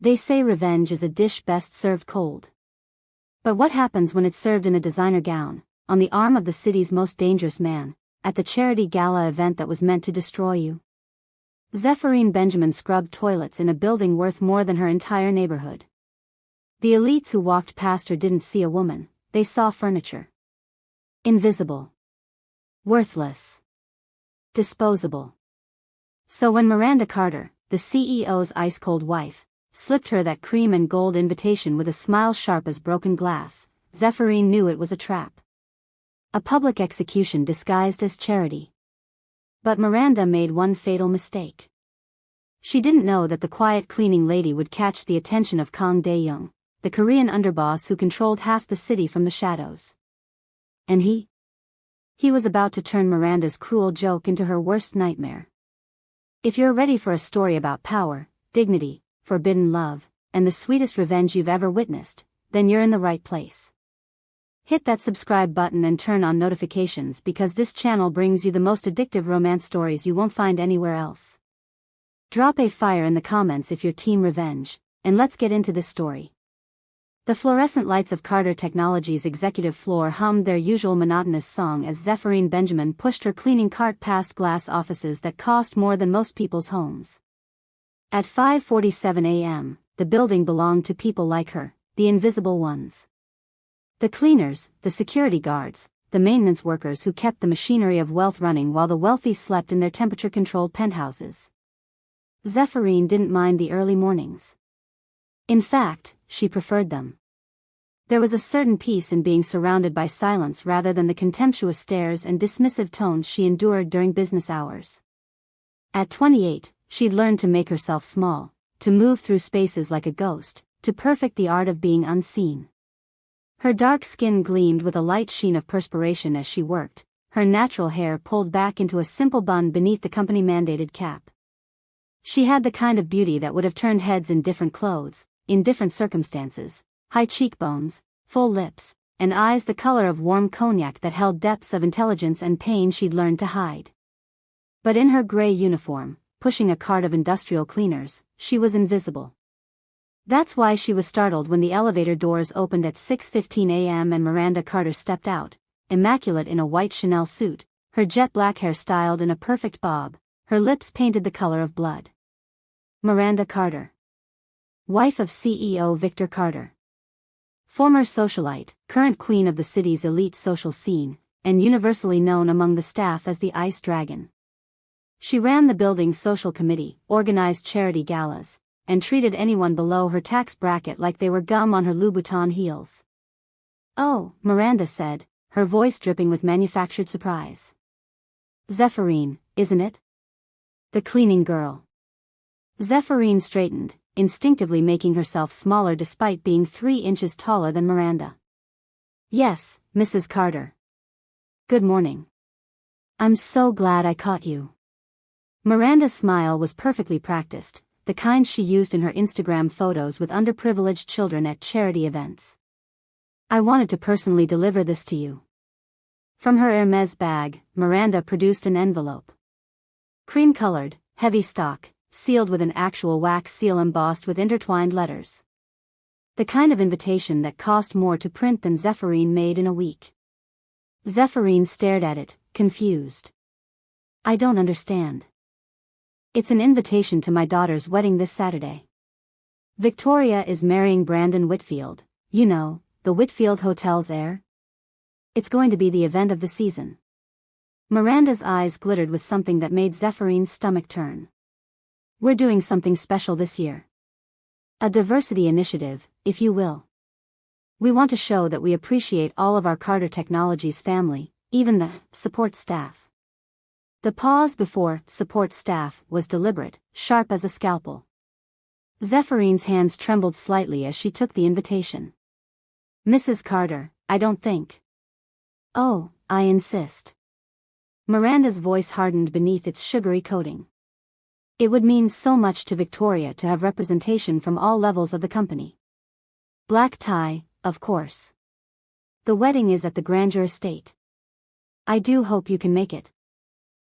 They say revenge is a dish best served cold. But what happens when it's served in a designer gown, on the arm of the city's most dangerous man, at the charity gala event that was meant to destroy you? Zephyrine Benjamin scrubbed toilets in a building worth more than her entire neighborhood. The elites who walked past her didn't see a woman, they saw furniture. Invisible. Worthless. Disposable. So when Miranda Carter, the CEO's ice-cold wife, slipped her that cream and gold invitation with a smile sharp as broken glass, Zephyrine knew it was a trap. A public execution disguised as charity. But Miranda made one fatal mistake. She didn't know that the quiet cleaning lady would catch the attention of Kang Dae-jung, the Korean underboss who controlled half the city from the shadows. And he was about to turn Miranda's cruel joke into her worst nightmare. If you're ready for a story about power, dignity, forbidden love, and the sweetest revenge you've ever witnessed, then you're in the right place. Hit that subscribe button and turn on notifications because this channel brings you the most addictive romance stories you won't find anywhere else. Drop a fire in the comments if you're team revenge, and let's get into this story. The fluorescent lights of Carter Technologies' executive floor hummed their usual monotonous song as Zephyrine Benjamin pushed her cleaning cart past glass offices that cost more than most people's homes. At 5:47 a.m., the building belonged to people like her, the invisible ones. The cleaners, the security guards, the maintenance workers who kept the machinery of wealth running while the wealthy slept in their temperature-controlled penthouses. Zephyrine didn't mind the early mornings. In fact, she preferred them. There was a certain peace in being surrounded by silence rather than the contemptuous stares and dismissive tones she endured during business hours. At 28, she'd learned to make herself small, to move through spaces like a ghost, to perfect the art of being unseen. Her dark skin gleamed with a light sheen of perspiration as she worked, her natural hair pulled back into a simple bun beneath the company-mandated cap. She had the kind of beauty that would have turned heads in different clothes, in different circumstances: high cheekbones, full lips, and eyes the color of warm cognac that held depths of intelligence and pain she'd learned to hide. But in her gray uniform, pushing a cart of industrial cleaners, she was invisible. That's why she was startled when the elevator doors opened at 6:15 a.m. and Miranda Carter stepped out, immaculate in a white Chanel suit, her jet black hair styled in a perfect bob, her lips painted the color of blood. Miranda Carter. Wife of CEO Victor Carter. Former socialite, current queen of the city's elite social scene, and universally known among the staff as the Ice Dragon. She ran the building's social committee, organized charity galas, and treated anyone below her tax bracket like they were gum on her Louboutin heels. "Oh," Miranda said, her voice dripping with manufactured surprise. "Zephyrine, isn't it? The cleaning girl." Zephyrine straightened, instinctively making herself smaller despite being 3 inches taller than Miranda. "Yes, Mrs. Carter. Good morning. I'm so glad I caught you." Miranda's smile was perfectly practiced, the kind she used in her Instagram photos with underprivileged children at charity events. "I wanted to personally deliver this to you." From her Hermes bag, Miranda produced an envelope. Cream-colored, heavy stock, sealed with an actual wax seal embossed with intertwined letters. The kind of invitation that cost more to print than Zephyrine made in a week. Zephyrine stared at it, confused. "I don't understand." "It's an invitation to my daughter's wedding this Saturday. Victoria is marrying Brandon Whitfield, you know, the Whitfield Hotel's heir. It's going to be the event of the season." Miranda's eyes glittered with something that made Zephyrine's stomach turn. "We're doing something special this year. A diversity initiative, if you will. We want to show that we appreciate all of our Carter Technologies family, even the support staff." The pause before support staff was deliberate, sharp as a scalpel. Zephyrines' hands trembled slightly as she took the invitation. "Mrs. Carter, I don't think." "Oh, I insist." Miranda's voice hardened beneath its sugary coating. "It would mean so much to Victoria to have representation from all levels of the company. Black tie, of course. The wedding is at the Grandeur Estate. I do hope you can make it.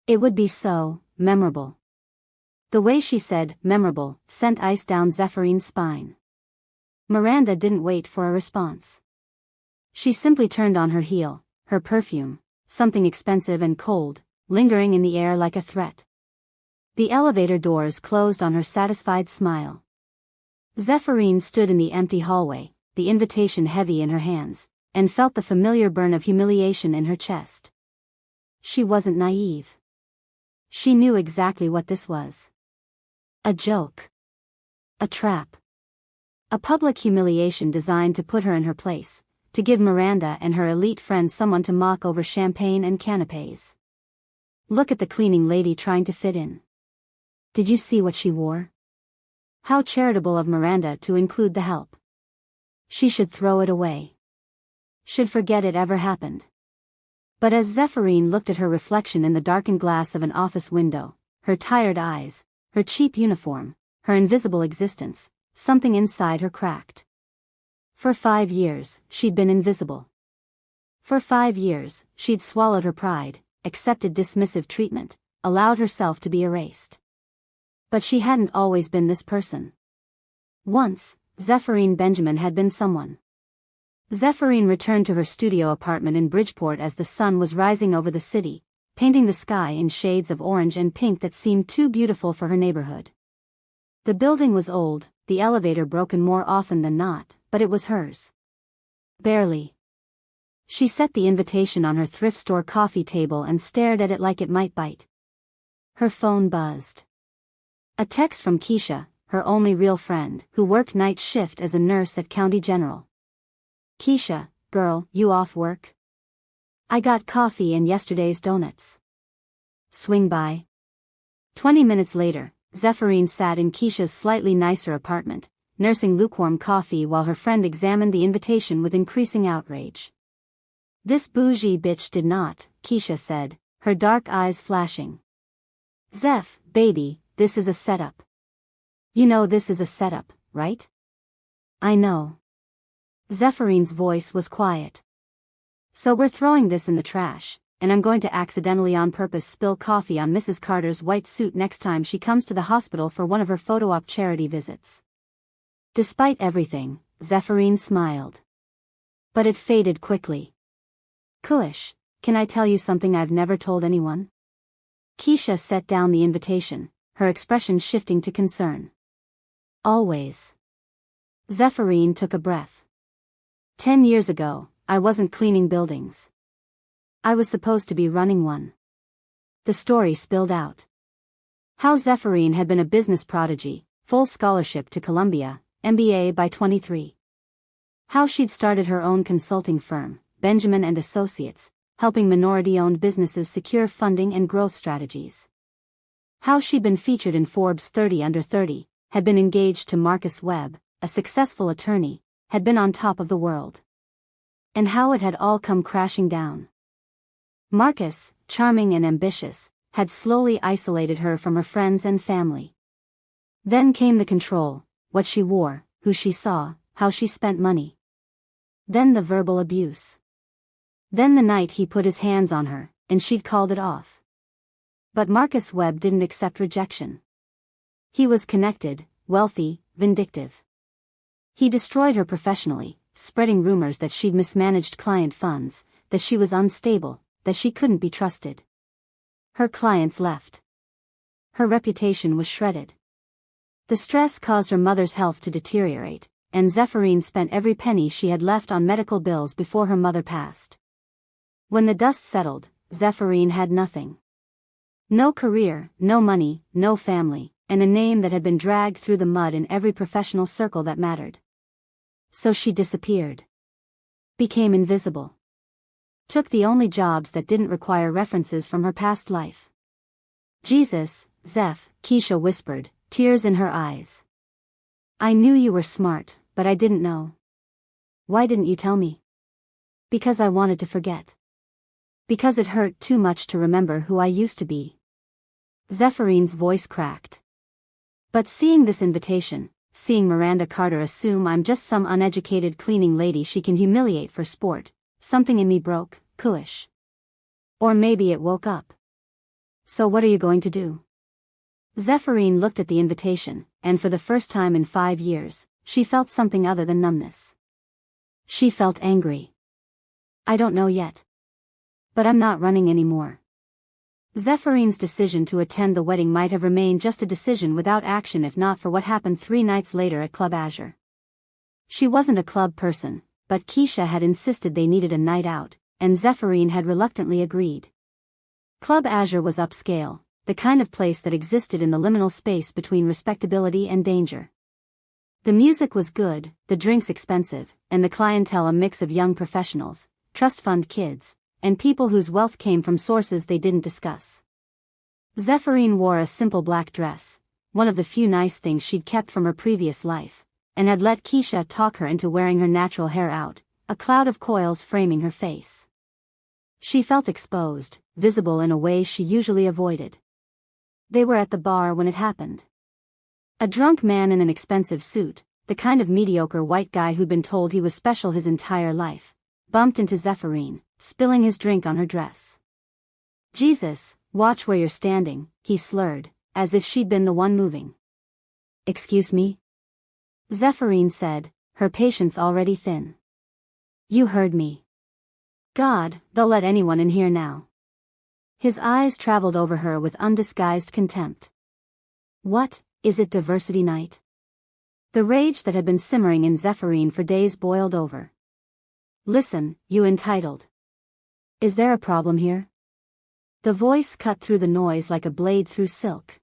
It would be so memorable." The way she said, memorable, sent ice down Zephyrine spine. Miranda didn't wait for a response. She simply turned on her heel, her perfume, something expensive and cold, lingering in the air like a threat. The elevator doors closed on her satisfied smile. Zephyrine stood in the empty hallway, the invitation heavy in her hands, and felt the familiar burn of humiliation in her chest. She wasn't naive. She knew exactly what this was. A joke. A trap. A public humiliation designed to put her in her place, to give Miranda and her elite friends someone to mock over champagne and canapes. Look at the cleaning lady trying to fit in. Did you see what she wore? How charitable of Miranda to include the help. She should throw it away. Should forget it ever happened. But as Zephyrine looked at her reflection in the darkened glass of an office window, her tired eyes, her cheap uniform, her invisible existence, something inside her cracked. For 5 years, she'd been invisible. For 5 years, she'd swallowed her pride, accepted dismissive treatment, allowed herself to be erased. But she hadn't always been this person. Once, Zephyrine Benjamin had been someone. Zephyrine returned to her studio apartment in Bridgeport as the sun was rising over the city, painting the sky in shades of orange and pink that seemed too beautiful for her neighborhood. The building was old, the elevator broken more often than not, but it was hers. Barely. She set the invitation on her thrift store coffee table and stared at it like it might bite. Her phone buzzed. A text from Keisha, her only real friend, who worked night shift as a nurse at County General. Keisha, girl, you off work? I got coffee and yesterday's donuts. Swing by. 20 minutes later, Zephyrine sat in Keisha's slightly nicer apartment, nursing lukewarm coffee while her friend examined the invitation with increasing outrage. This bougie bitch did not, Keisha said, her dark eyes flashing. Zeph, baby, this is a setup. You know this is a setup, right? I know. Zephyrine's voice was quiet. So we're throwing this in the trash, and I'm going to accidentally on purpose spill coffee on Mrs. Carter's white suit next time she comes to the hospital for one of her photo-op charity visits. Despite everything, Zephyrine smiled. But it faded quickly. Kush, can I tell you something I've never told anyone? Keisha set down the invitation, her expression shifting to concern. Always. Zephyrine took a breath. 10 years ago, I wasn't cleaning buildings. I was supposed to be running one. The story spilled out. How Zephyrine had been a business prodigy, full scholarship to Columbia, MBA by 23. How she'd started her own consulting firm, Benjamin and Associates, helping minority-owned businesses secure funding and growth strategies. How she'd been featured in Forbes 30 Under 30, had been engaged to Marcus Webb, a successful attorney, had been on top of the world. And how it had all come crashing down. Marcus, charming and ambitious, had slowly isolated her from her friends and family. Then came the control, what she wore, who she saw, how she spent money. Then the verbal abuse. Then the night he put his hands on her, and she'd called it off. But Marcus Webb didn't accept rejection. He was connected, wealthy, vindictive. He destroyed her professionally, spreading rumors that she'd mismanaged client funds, that she was unstable, that she couldn't be trusted. Her clients left. Her reputation was shredded. The stress caused her mother's health to deteriorate, and Zephyrine spent every penny she had left on medical bills before her mother passed. When the dust settled, Zephyrine had nothing. No career, no money, no family, and a name that had been dragged through the mud in every professional circle that mattered. So she disappeared. Became invisible. Took the only jobs that didn't require references from her past life. Jesus, Zeph, Keisha whispered, tears in her eyes. I knew you were smart, but I didn't know. Why didn't you tell me? Because I wanted to forget. Because it hurt too much to remember who I used to be. Zephyrine voice cracked. But seeing this invitation, seeing Miranda Carter assume I'm just some uneducated cleaning lady she can humiliate for sport, something in me broke, Kush. Or maybe it woke up. So what are you going to do? Zephyrine looked at the invitation, and for the first time in 5 years, she felt something other than numbness. She felt angry. I don't know yet. But I'm not running anymore. Zephyrine's decision to attend the wedding might have remained just a decision without action if not for what happened 3 nights later at Club Azure. She wasn't a club person, but Keisha had insisted they needed a night out, and Zephyrine had reluctantly agreed. Club Azure was upscale, the kind of place that existed in the liminal space between respectability and danger. The music was good, the drinks expensive, and the clientele a mix of young professionals, trust fund kids, and people whose wealth came from sources they didn't discuss. Zephyrine wore a simple black dress, one of the few nice things she'd kept from her previous life, and had let Keisha talk her into wearing her natural hair out, a cloud of coils framing her face. She felt exposed, visible in a way she usually avoided. They were at the bar when it happened. A drunk man in an expensive suit, the kind of mediocre white guy who'd been told he was special his entire life, bumped into Zephyrine, spilling his drink on her dress. Jesus, watch where you're standing, he slurred, as if she'd been the one moving. Excuse me? Zephyrine said, her patience already thin. You heard me. God, they'll let anyone in here now. His eyes traveled over her with undisguised contempt. What, is it diversity night? The rage that had been simmering in Zephyrine for days boiled over. Listen, you entitled. Is there a problem here? The voice cut through the noise like a blade through silk.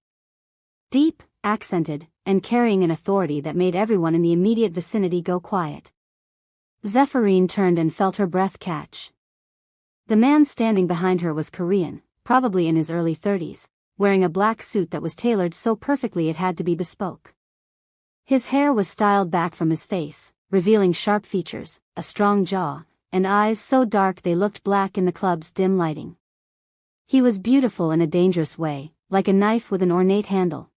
Deep, accented, and carrying an authority that made everyone in the immediate vicinity go quiet. Zephyrine turned and felt her breath catch. The man standing behind her was Korean, probably in his early 30s, wearing a black suit that was tailored so perfectly it had to be bespoke. His hair was styled back from his face, revealing sharp features, a strong jaw, and eyes so dark they looked black in the club's dim lighting. He was beautiful in a dangerous way, like a knife with an ornate handle.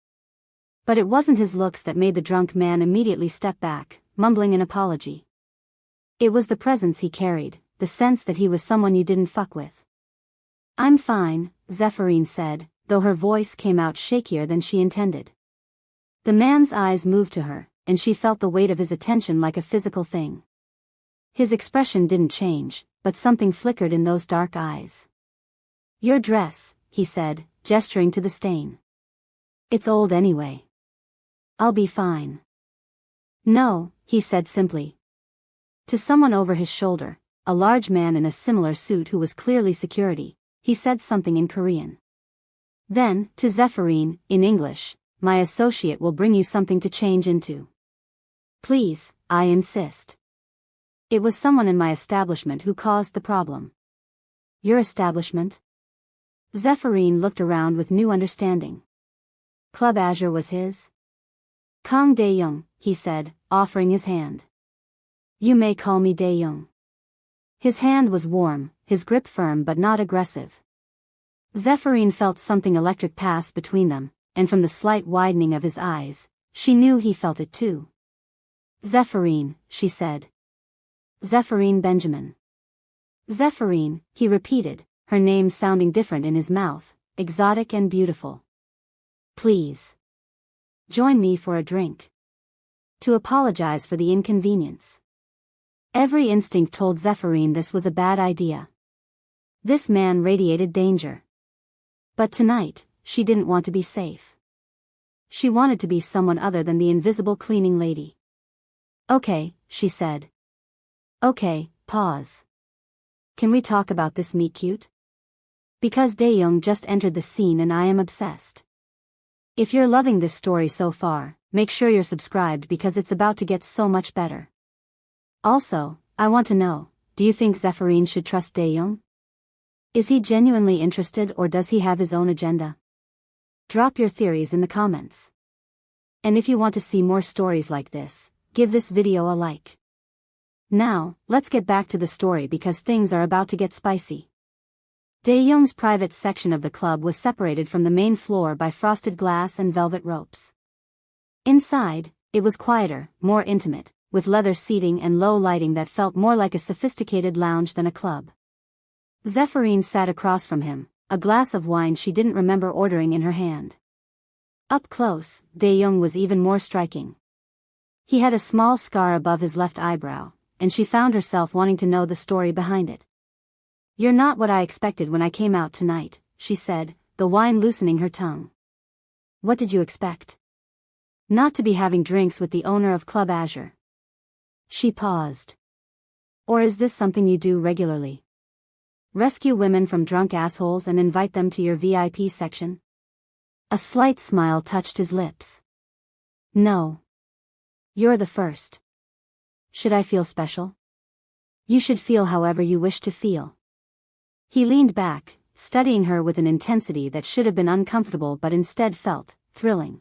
But it wasn't his looks that made the drunk man immediately step back, mumbling an apology. It was the presence he carried, the sense that he was someone you didn't fuck with. I'm fine, Zephyrine said, though her voice came out shakier than she intended. The man's eyes moved to her, and she felt the weight of his attention like a physical thing. His expression didn't change, but something flickered in those dark eyes. Your dress, he said, gesturing to the stain. It's old anyway. I'll be fine. No, he said simply. To someone over his shoulder, a large man in a similar suit who was clearly security, he said something in Korean. Then, to Zephyrine, in English, my associate will bring you something to change into. Please, I insist. It was someone in my establishment who caused the problem. Your establishment? Zephyrine looked around with new understanding. Club Azure was his? Kang Dae-jung, he said, offering his hand. You may call me Dae-jung. His hand was warm, his grip firm but not aggressive. Zephyrine felt something electric pass between them, and from the slight widening of his eyes, she knew he felt it too. Zephyrine, she said. Zephyrine Benjamin. Zephyrine, he repeated, her name sounding different in his mouth, exotic and beautiful. Please. Join me for a drink. To apologize for the inconvenience. Every instinct told Zephyrine this was a bad idea. This man radiated danger. But tonight, she didn't want to be safe. She wanted to be someone other than the invisible cleaning lady. Okay, she said. Okay, pause. Can we talk about this meet cute? Because Dae-jung just entered the scene and I am obsessed. If you're loving this story so far, make sure you're subscribed because it's about to get so much better. Also, I want to know, do you think Zephyrine should trust Dae-jung? Is he genuinely interested or does he have his own agenda? Drop your theories in the comments. And if you want to see more stories like this, give this video a like. Now, let's get back to the story because things are about to get spicy. Dae-jung's private section of the club was separated from the main floor by frosted glass and velvet ropes. Inside, it was quieter, more intimate, with leather seating and low lighting that felt more like a sophisticated lounge than a club. Zephyrine sat across from him, a glass of wine she didn't remember ordering in her hand. Up close, Dae-jung was even more striking. He had a small scar above his left eyebrow, and she found herself wanting to know the story behind it. "You're not what I expected when I came out tonight," she said, the wine loosening her tongue. "What did you expect? Not to be having drinks with the owner of Club Azure?" She paused. "Or is this something you do regularly? Rescue women from drunk assholes and invite them to your VIP section?" A slight smile touched his lips. "No. You're the first. Should I feel special?" "You should feel however you wish to feel." He leaned back, studying her with an intensity that should have been uncomfortable but instead felt thrilling.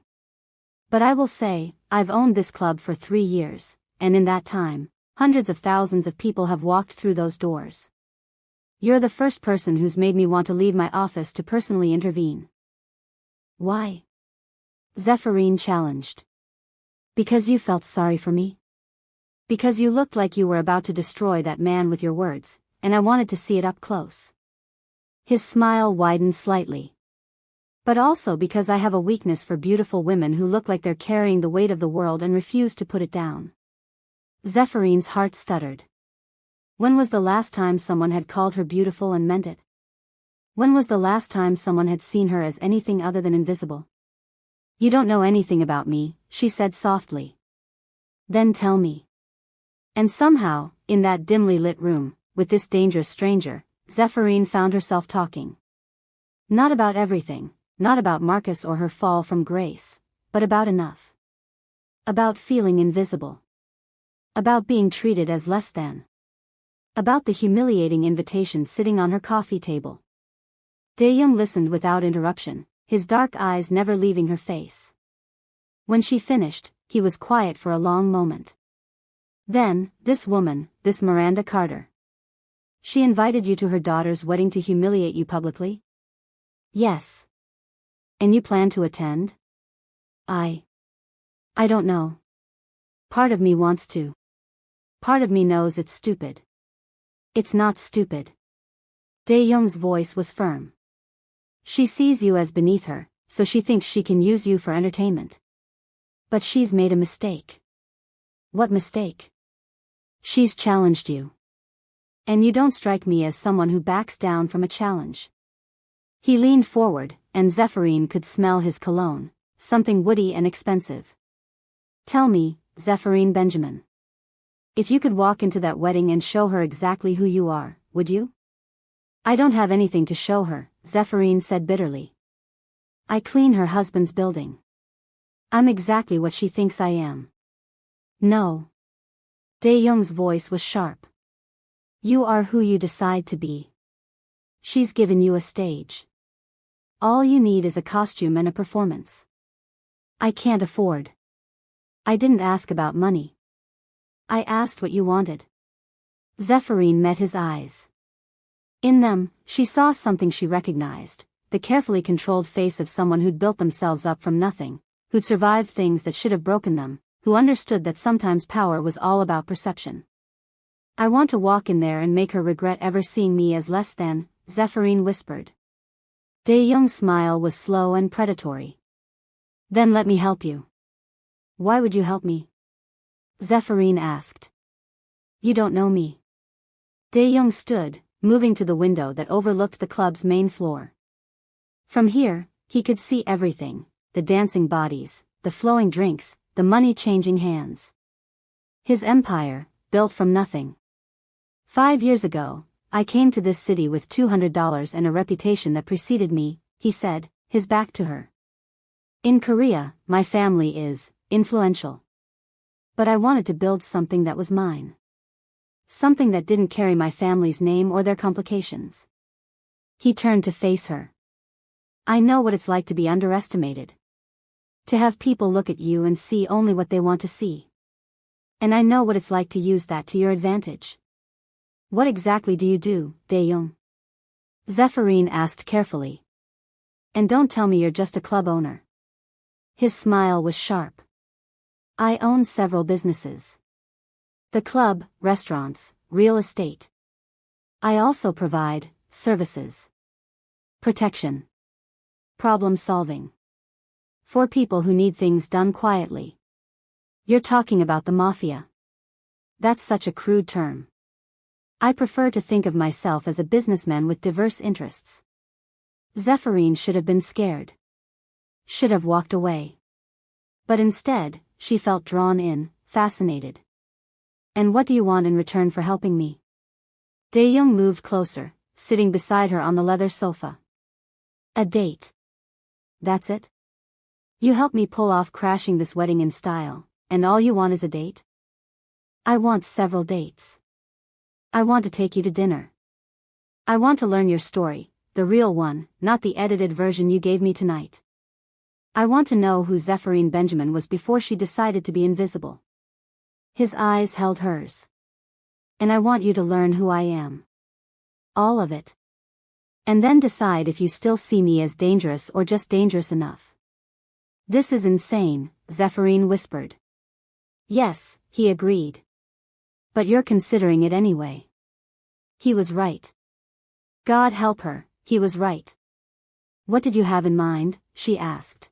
"But I will say, I've owned this club for 3 years, and in that time, hundreds of thousands of people have walked through those doors. You're the first person who's made me want to leave my office to personally intervene." "Why?" Zephyrine challenged. "Because you felt sorry for me? Because you looked like you were about to destroy that man with your words, and I wanted to see it up close." His smile widened slightly. "But also because I have a weakness for beautiful women who look like they're carrying the weight of the world and refuse to put it down." Zephyrine's heart stuttered. When was the last time someone had called her beautiful and meant it? When was the last time someone had seen her as anything other than invisible? "You don't know anything about me," she said softly. "Then tell me." And somehow, in that dimly lit room, with this dangerous stranger, Zephyrine found herself talking. Not about everything, not about Marcus or her fall from grace, but about enough. About feeling invisible. About being treated as less than. About the humiliating invitation sitting on her coffee table. Dae-jung listened without interruption, his dark eyes never leaving her face. When she finished, he was quiet for a long moment. "Then, this woman, this Miranda Carter. She invited you to her daughter's wedding to humiliate you publicly?" "Yes." "And you plan to attend?" I don't know. Part of me wants to. Part of me knows it's stupid." "It's not stupid." Dae-jung's voice was firm. "She sees you as beneath her, so she thinks she can use you for entertainment. But she's made a mistake." "What mistake?" "She's challenged you. And you don't strike me as someone who backs down from a challenge." He leaned forward, and Zephyrine could smell his cologne, something woody and expensive. "Tell me, Zephyrine Benjamin. If you could walk into that wedding and show her exactly who you are, would you?" "I don't have anything to show her," Zephyrine said bitterly. "I clean her husband's building. I'm exactly what she thinks I am." "No." Dae-jung's voice was sharp. "You are who you decide to be. She's given you a stage. All you need is a costume and a performance. I can't afford. I didn't ask about money. I asked what you wanted." Zephyrine met his eyes. In them, she saw something she recognized, the carefully controlled face of someone who'd built themselves up from nothing, who'd survived things that should have broken them, who understood that sometimes power was all about perception. "I want to walk in there and make her regret ever seeing me as less than," Zephyrine whispered. Dae-jung's smile was slow and predatory. "Then let me help you." "Why would you help me?" Zephyrine asked. "You don't know me." Dae-jung stood, moving to the window that overlooked the club's main floor. From here, he could see everything, the dancing bodies, the flowing drinks, the money-changing hands. His empire, built from nothing. 5 years ago, I came to this city with $200 and a reputation that preceded me, he said, his back to her. In Korea, my family is influential. But I wanted to build something that was mine. Something that didn't carry my family's name or their complications. He turned to face her. I know what it's like to be underestimated. To have people look at you and see only what they want to see. And I know what it's like to use that to your advantage. What exactly do you do, Dae-jung? Zephyrine asked carefully. And don't tell me you're just a club owner. His smile was sharp. I own several businesses. The club, restaurants, real estate. I also provide services. Protection. Problem solving. For people who need things done quietly. You're talking about the Mafia. That's such a crude term. I prefer to think of myself as a businessman with diverse interests. Zephyrine should have been scared. Should have walked away. But instead, she felt drawn in, fascinated. And what do you want in return for helping me? Dae-jung moved closer, sitting beside her on the leather sofa. A date. That's it? You helped me pull off crashing this wedding in style, and all you want is a date? I want several dates. I want to take you to dinner. I want to learn your story, the real one, not the edited version you gave me tonight. I want to know who Zephyrine Benjamin was before she decided to be invisible. His eyes held hers. And I want you to learn who I am. All of it. And then decide if you still see me as dangerous or just dangerous enough. This is insane, Zephyrine whispered. Yes, he agreed. But you're considering it anyway. He was right. God help her, he was right. What did you have in mind? She asked.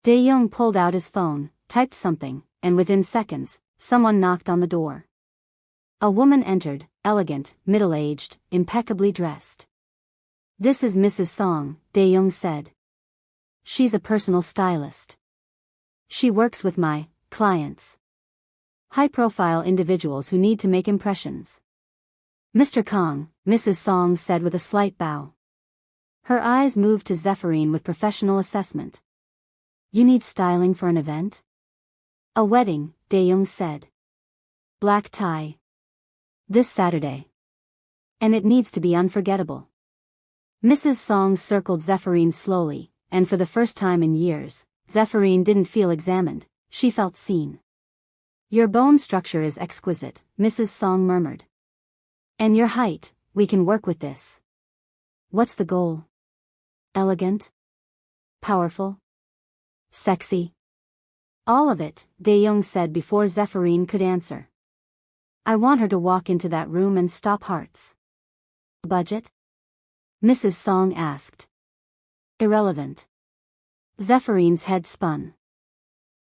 Dae-jung pulled out his phone, typed something, and within seconds, someone knocked on the door. A woman entered, elegant, middle-aged, impeccably dressed. This is Mrs. Song, Dae-jung said. She's a personal stylist. She works with my clients. High-profile individuals who need to make impressions. Mr. Kang, Mrs. Song said with a slight bow. Her eyes moved to Zephyrine with professional assessment. You need styling for an event? A wedding, Dae-jung said. Black tie. This Saturday. And it needs to be unforgettable. Mrs. Song circled Zephyrine slowly, and for the first time in years, Zephyrine didn't feel examined, she felt seen. Your bone structure is exquisite, Mrs. Song murmured. And your height, we can work with this. What's the goal? Elegant? Powerful? Sexy? All of it, Dae-jung said before Zephyrine could answer. I want her to walk into that room and stop hearts. Budget? Mrs. Song asked. Irrelevant. Zephyrine's head spun.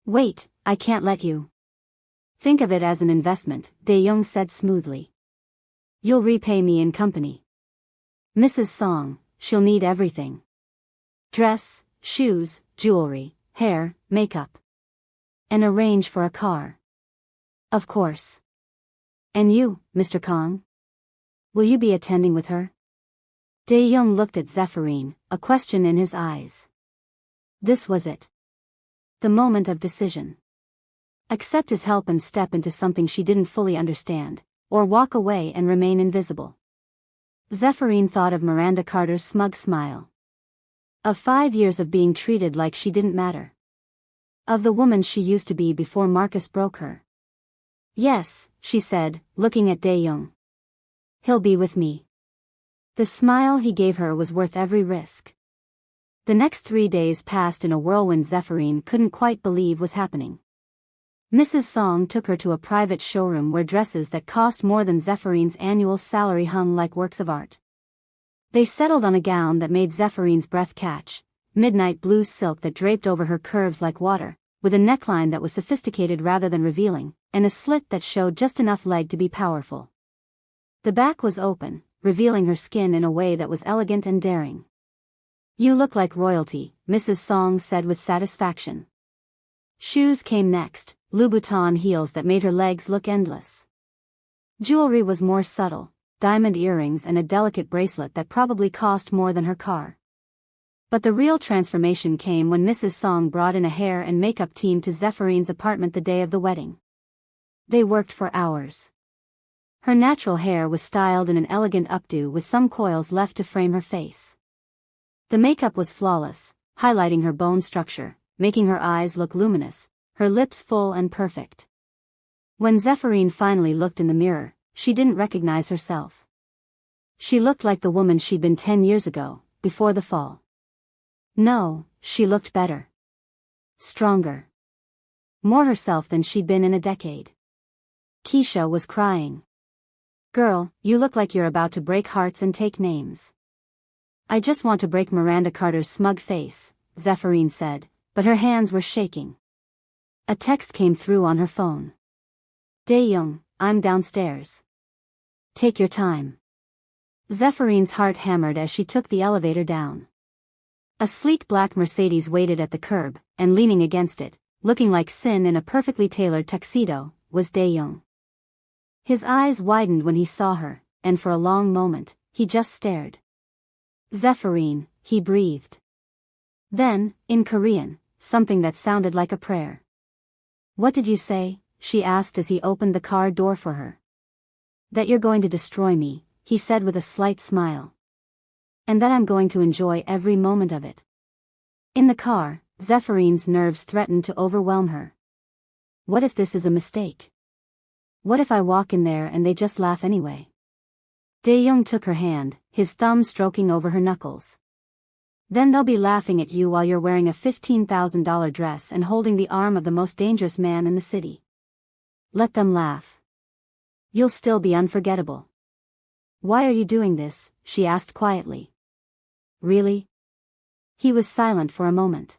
Wait, I can't let you. Think of it as an investment, Dae-jung said smoothly. You'll repay me in company. Mrs. Song, she'll need everything. Dress, shoes, jewelry, hair, makeup. And arrange for a car. Of course. And you, Mr. Kang? Will you be attending with her? Dae-jung looked at Zephyrine, a question in his eyes. This was it. The moment of decision. Accept his help and step into something she didn't fully understand, or walk away and remain invisible. Zephyrine thought of Miranda Carter's smug smile. Of 5 years of being treated like she didn't matter. Of the woman she used to be before Marcus broke her. Yes, she said, looking at Dae-jung. He'll be with me. The smile he gave her was worth every risk. The next 3 days passed in a whirlwind Zephyrine couldn't quite believe was happening. Mrs. Song took her to a private showroom where dresses that cost more than Zephyrine annual salary hung like works of art. They settled on a gown that made Zephyrine breath catch, midnight blue silk that draped over her curves like water, with a neckline that was sophisticated rather than revealing, and a slit that showed just enough leg to be powerful. The back was open, revealing her skin in a way that was elegant and daring. You look like royalty, Mrs. Song said with satisfaction. Shoes came next, Louboutin heels that made her legs look endless. Jewelry was more subtle, diamond earrings and a delicate bracelet that probably cost more than her car. But the real transformation came when Mrs. Song brought in a hair and makeup team to Zephyrines' apartment the day of the wedding. They worked for hours. Her natural hair was styled in an elegant updo with some coils left to frame her face. The makeup was flawless, highlighting her bone structure, making her eyes look luminous, her lips full and perfect. When Zephyrine finally looked in the mirror, she didn't recognize herself. She looked like the woman she'd been 10 years ago, before the fall. No, she looked better. Stronger. More herself than she'd been in a decade. Keisha was crying. Girl, you look like you're about to break hearts and take names. I just want to break Miranda Carter's smug face, Zephyrine said, but her hands were shaking. A text came through on her phone. Dae-jung, I'm downstairs. Take your time. Zephyrine's heart hammered as she took the elevator down. A sleek black Mercedes waited at the curb, and leaning against it, looking like Sin in a perfectly tailored tuxedo, was Dae-jung. His eyes widened when he saw her, and for a long moment, he just stared. Zephyrine, he breathed. Then, in Korean, something that sounded like a prayer. What did you say? She asked as he opened the car door for her. That you're going to destroy me, he said with a slight smile. And that I'm going to enjoy every moment of it. In the car, Zephyrine nerves threatened to overwhelm her. What if this is a mistake? What if I walk in there and they just laugh anyway? Dae-jung took her hand, his thumb stroking over her knuckles. Then they'll be laughing at you while you're wearing a $15,000 dress and holding the arm of the most dangerous man in the city. Let them laugh. You'll still be unforgettable. Why are you doing this? She asked quietly. Really? He was silent for a moment.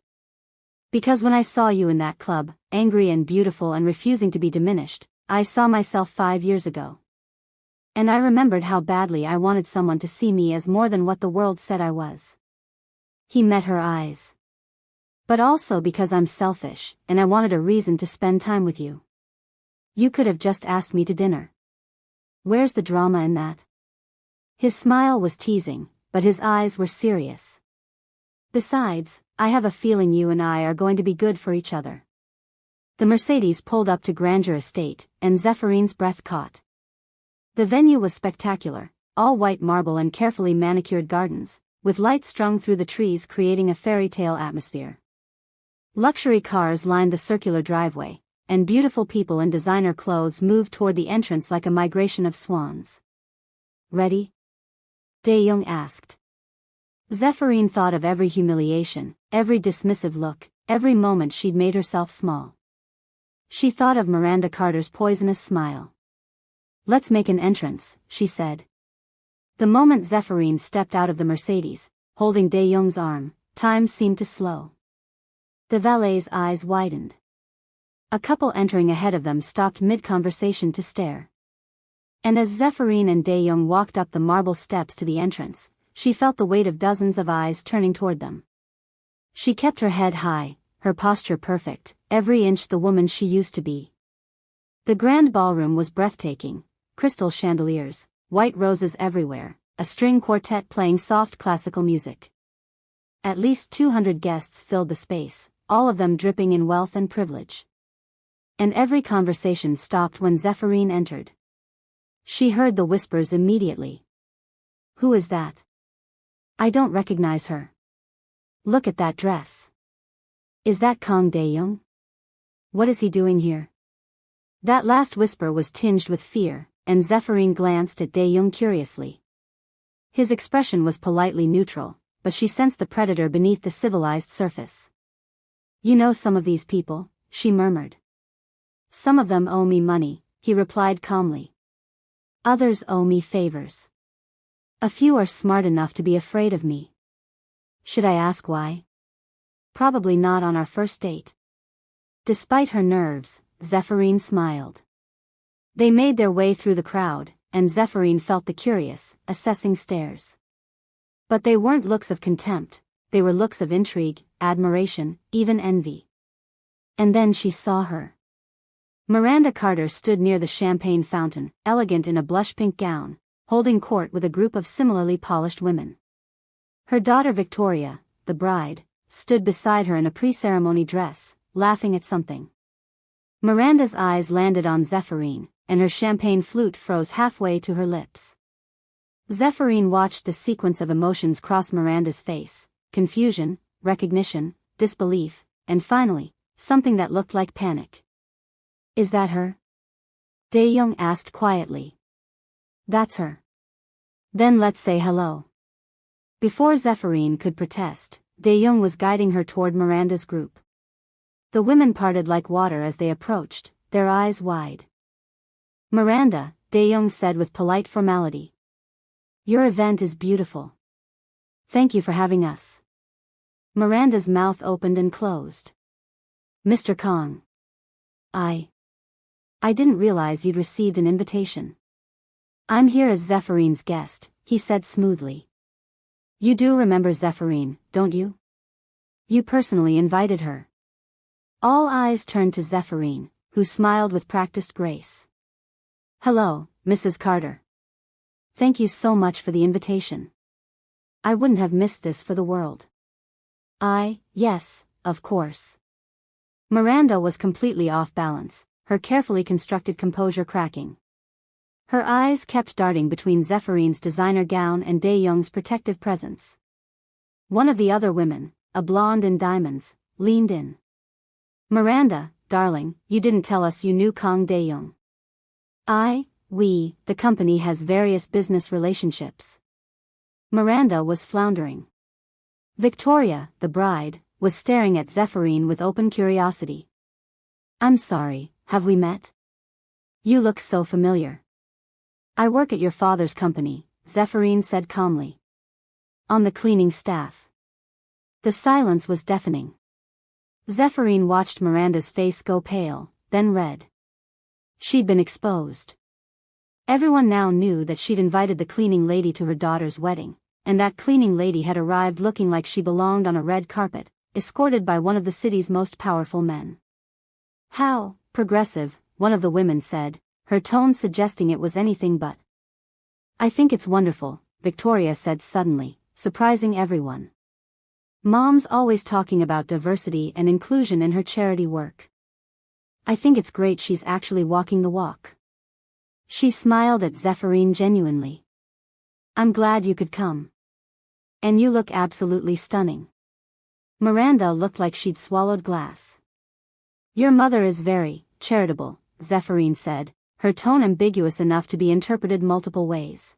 Because when I saw you in that club, angry and beautiful and refusing to be diminished, I saw myself 5 years ago. And I remembered how badly I wanted someone to see me as more than what the world said I was. He met her eyes. But also because I'm selfish, and I wanted a reason to spend time with you. You could have just asked me to dinner. Where's the drama in that? His smile was teasing, but his eyes were serious. Besides, I have a feeling you and I are going to be good for each other. The Mercedes pulled up to Grandeur Estate, and Zephyrines' breath caught. The venue was spectacular, all white marble and carefully manicured gardens, with lights strung through the trees creating a fairy tale atmosphere. Luxury cars lined the circular driveway, and beautiful people in designer clothes moved toward the entrance like a migration of swans. Ready? Dae-jung asked. Zephyrine thought of every humiliation, every dismissive look, every moment she'd made herself small. She thought of Miranda Carter's poisonous smile. Let's make an entrance, she said. The moment Zephyrine stepped out of the Mercedes, holding Dae-jung's arm, time seemed to slow. The valet's eyes widened. A couple entering ahead of them stopped mid-conversation to stare. And as Zephyrine and Dae-jung walked up the marble steps to the entrance, she felt the weight of dozens of eyes turning toward them. She kept her head high, her posture perfect, every inch the woman she used to be. The grand ballroom was breathtaking, crystal chandeliers, white roses everywhere, a string quartet playing soft classical music. At least 200 guests filled the space, all of them dripping in wealth and privilege. And every conversation stopped when Zephyrine entered. She heard the whispers immediately. Who is that? I don't recognize her. Look at that dress. Is that Kang Dae-jung? What is he doing here? That last whisper was tinged with fear, and Zephyrine glanced at Dae-jung curiously. His expression was politely neutral, but she sensed the predator beneath the civilized surface. You know some of these people, she murmured. Some of them owe me money, he replied calmly. Others owe me favors. A few are smart enough to be afraid of me. Should I ask why? Probably not on our first date. Despite her nerves, Zephyrine smiled. They made their way through the crowd, and Zephyrine felt the curious, assessing stares. But they weren't looks of contempt, they were looks of intrigue, admiration, even envy. And then she saw her. Miranda Carter stood near the champagne fountain, elegant in a blush pink gown, holding court with a group of similarly polished women. Her daughter Victoria, the bride, stood beside her in a pre-ceremony dress, laughing at something. Miranda's eyes landed on Zephyrine, and her champagne flute froze halfway to her lips. Zephyrine watched the sequence of emotions cross Miranda's face: confusion, recognition, disbelief, and finally, something that looked like panic. Is that her? Dae-jung asked quietly. That's her. Then let's say hello. Before Zephyrine could protest, Dae-jung was guiding her toward Miranda's group. The women parted like water as they approached, their eyes wide. Miranda, Dae-jung said with polite formality. Your event is beautiful. Thank you for having us. Miranda's mouth opened and closed. Mr. Kang. I didn't realize you'd received an invitation. I'm here as Zephyrine guest, he said smoothly. You do remember Zephyrine, don't you? You personally invited her. All eyes turned to Zephyrine, who smiled with practiced grace. Hello, Mrs. Carter. Thank you so much for the invitation. I wouldn't have missed this for the world. Yes, of course. Miranda was completely off balance, her carefully constructed composure cracking. Her eyes kept darting between Zephyrine designer gown and Dae-jung's protective presence. One of the other women, a blonde in diamonds, leaned in. Miranda, darling, you didn't tell us you knew Kang Dae-jung. The company has various business relationships. Miranda was floundering. Victoria, the bride, was staring at Zephyrine with open curiosity. I'm sorry, have we met? You look so familiar. I work at your father's company, Zephyrine said calmly. On the cleaning staff. The silence was deafening. Zephyrine watched Miranda's face go pale, then red. She'd been exposed. Everyone now knew that she'd invited the cleaning lady to her daughter's wedding, and that cleaning lady had arrived looking like she belonged on a red carpet, escorted by one of the city's most powerful men. How progressive, one of the women said, her tone suggesting it was anything but. I think it's wonderful, Victoria said suddenly, surprising everyone. Mom's always talking about diversity and inclusion in her charity work. I think it's great she's actually walking the walk. She smiled at Zephyrine genuinely. I'm glad you could come. And you look absolutely stunning. Miranda looked like she'd swallowed glass. Your mother is very charitable, Zephyrine said, her tone ambiguous enough to be interpreted multiple ways.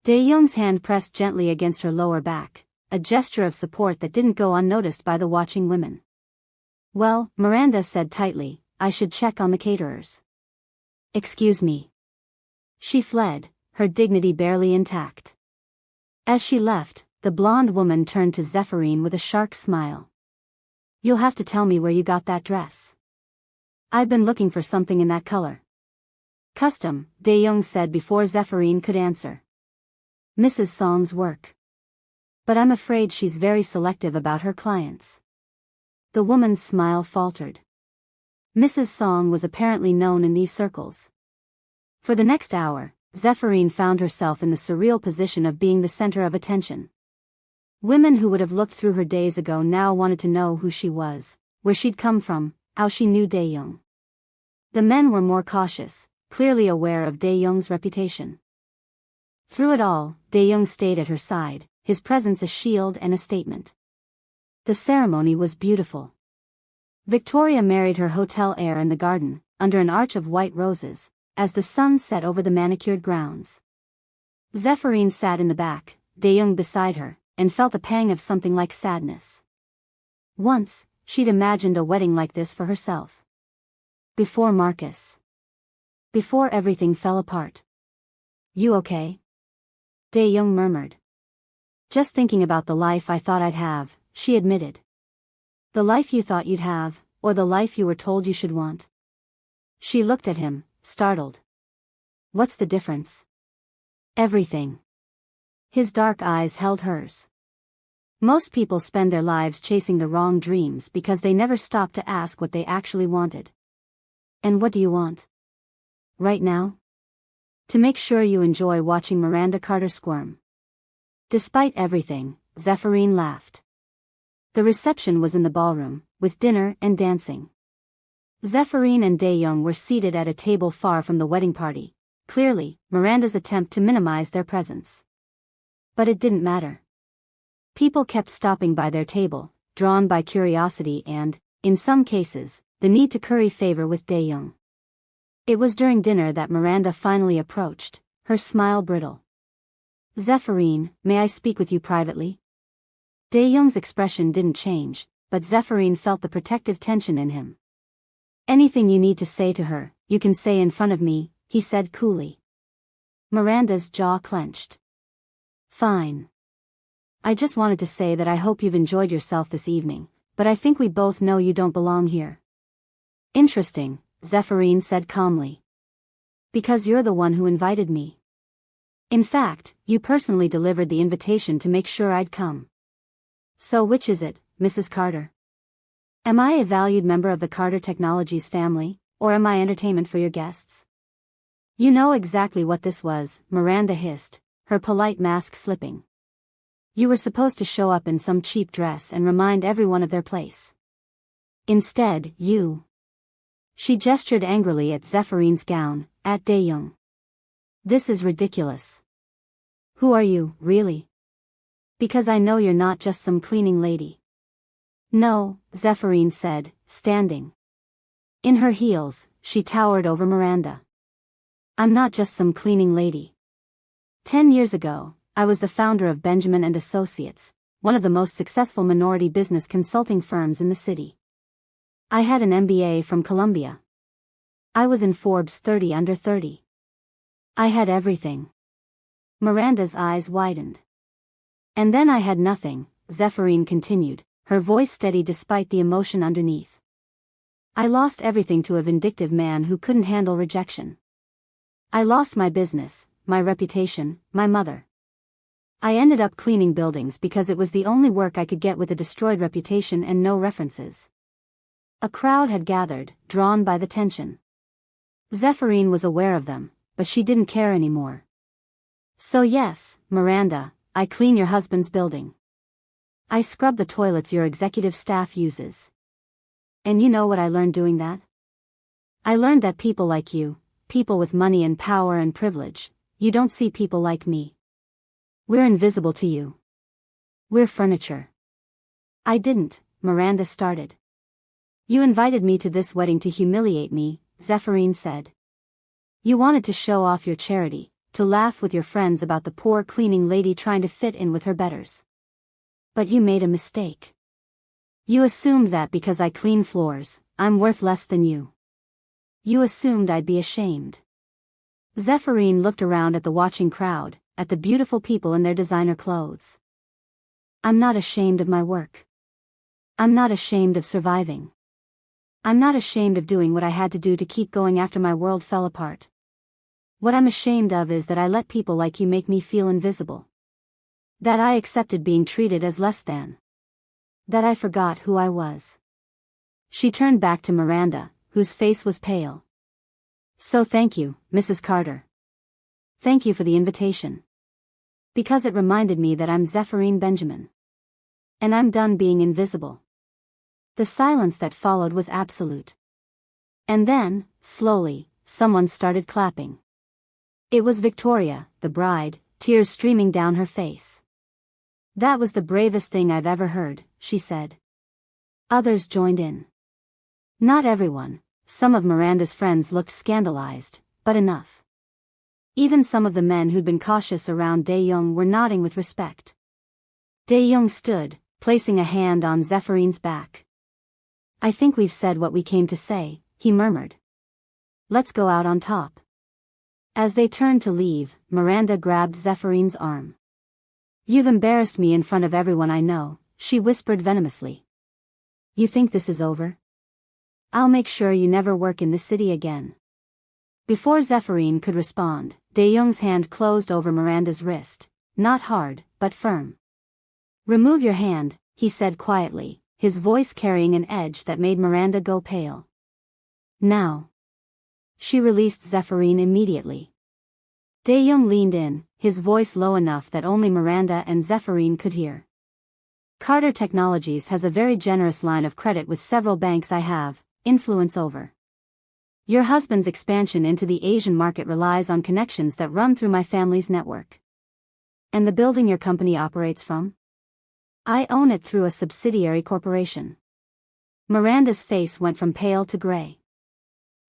Dae-jung's hand pressed gently against her lower back, a gesture of support that didn't go unnoticed by the watching women. Well, Miranda said tightly, I should check on the caterers. Excuse me. She fled, her dignity barely intact. As she left, the blonde woman turned to Zephyrine with a shark smile. You'll have to tell me where you got that dress. I've been looking for something in that color. Custom, Dae-jung said before Zephyrine could answer. Mrs. Song's work. But I'm afraid she's very selective about her clients. The woman's smile faltered. Mrs. Song was apparently known in these circles. For the next hour, Zephyrine found herself in the surreal position of being the center of attention. Women who would have looked through her days ago now wanted to know who she was, where she'd come from, how she knew Dae-jung. The men were more cautious, clearly aware of Dae-jung's reputation. Through it all, Dae-jung stayed at her side, his presence a shield and a statement. The ceremony was beautiful. Victoria married her hotel heir in the garden, under an arch of white roses, as the sun set over the manicured grounds. Zephyrine sat in the back, Dae-jung beside her, and felt a pang of something like sadness. Once, she'd imagined a wedding like this for herself. Before Marcus. Before everything fell apart. You okay? Dae-jung murmured. Just thinking about the life I thought I'd have, she admitted. The life you thought you'd have, or the life you were told you should want? She looked at him, startled. What's the difference? Everything. His dark eyes held hers. Most people spend their lives chasing the wrong dreams because they never stop to ask what they actually wanted. And what do you want? Right now? To make sure you enjoy watching Miranda Carter squirm. Despite everything, Zephyrine laughed. The reception was in the ballroom, with dinner and dancing. Zephyrine and Dae-jung were seated at a table far from the wedding party, clearly, Miranda's attempt to minimize their presence. But it didn't matter. People kept stopping by their table, drawn by curiosity and, in some cases, the need to curry favor with Dae-jung. It was during dinner that Miranda finally approached, her smile brittle. Zephyrine, may I speak with you privately? Dae-jung's expression didn't change, but Zephyrine felt the protective tension in him. Anything you need to say to her, you can say in front of me, he said coolly. Miranda's jaw clenched. Fine. I just wanted to say that I hope you've enjoyed yourself this evening, but I think we both know you don't belong here. Interesting, Zephyrine said calmly. Because you're the one who invited me. In fact, you personally delivered the invitation to make sure I'd come. So which is it, Mrs. Carter? Am I a valued member of the Carter Technologies family, or am I entertainment for your guests? You know exactly what this was, Miranda hissed, her polite mask slipping. You were supposed to show up in some cheap dress and remind everyone of their place. Instead, you... She gestured angrily at Zephyrine gown, at Dae-jung. This is ridiculous. Who are you, really? Because I know you're not just some cleaning lady. No, Zephyrine said, standing. In her heels, she towered over Miranda. I'm not just some cleaning lady. 10 years ago, I was the founder of Benjamin and Associates, one of the most successful minority business consulting firms in the city. I had an MBA from Columbia. I was in Forbes 30 under 30. I had everything. Miranda's eyes widened. And then I had nothing, Zephyrine continued, her voice steady despite the emotion underneath. I lost everything to a vindictive man who couldn't handle rejection. I lost my business, my reputation, my mother. I ended up cleaning buildings because it was the only work I could get with a destroyed reputation and no references. A crowd had gathered, drawn by the tension. Zephyrine was aware of them, but she didn't care anymore. So yes, Miranda, I clean your husband's building. I scrub the toilets your executive staff uses. And you know what I learned doing that? I learned that people like you, people with money and power and privilege, you don't see people like me. We're invisible to you. We're furniture. I didn't, Miranda started. You invited me to this wedding to humiliate me, Zephyrine said. You wanted to show off your charity, to laugh with your friends about the poor cleaning lady trying to fit in with her betters. But you made a mistake. You assumed that because I clean floors, I'm worth less than you. You assumed I'd be ashamed. Zephyrine looked around at the watching crowd, at the beautiful people in their designer clothes. I'm not ashamed of my work. I'm not ashamed of surviving. I'm not ashamed of doing what I had to do to keep going after my world fell apart. What I'm ashamed of is that I let people like you make me feel invisible. That I accepted being treated as less than. That I forgot who I was. She turned back to Miranda, whose face was pale. So thank you, Mrs. Carter. Thank you for the invitation. Because it reminded me that I'm Zephyrine Benjamin. And I'm done being invisible. The silence that followed was absolute. And then, slowly, someone started clapping. It was Victoria, the bride, tears streaming down her face. That was the bravest thing I've ever heard, she said. Others joined in. Not everyone, some of Miranda's friends looked scandalized, but enough. Even some of the men who'd been cautious around Dae-jung were nodding with respect. Dae-jung stood, placing a hand on Zephyrine's back. I think we've said what we came to say, he murmured. Let's go out on top. As they turned to leave, Miranda grabbed Zephyrine arm. You've embarrassed me in front of everyone I know, she whispered venomously. You think this is over? I'll make sure you never work in this city again. Before Zephyrine could respond, Dae-jung's hand closed over Miranda's wrist, not hard, but firm. Remove your hand, he said quietly, his voice carrying an edge that made Miranda go pale. Now. She released Zephyrine immediately. Dae-jung leaned in, his voice low enough that only Miranda and Zephyrine could hear. Carter Technologies has a very generous line of credit with several banks I have influence over. Your husband's expansion into the Asian market relies on connections that run through my family's network. And the building your company operates from? I own it through a subsidiary corporation. Miranda's face went from pale to gray.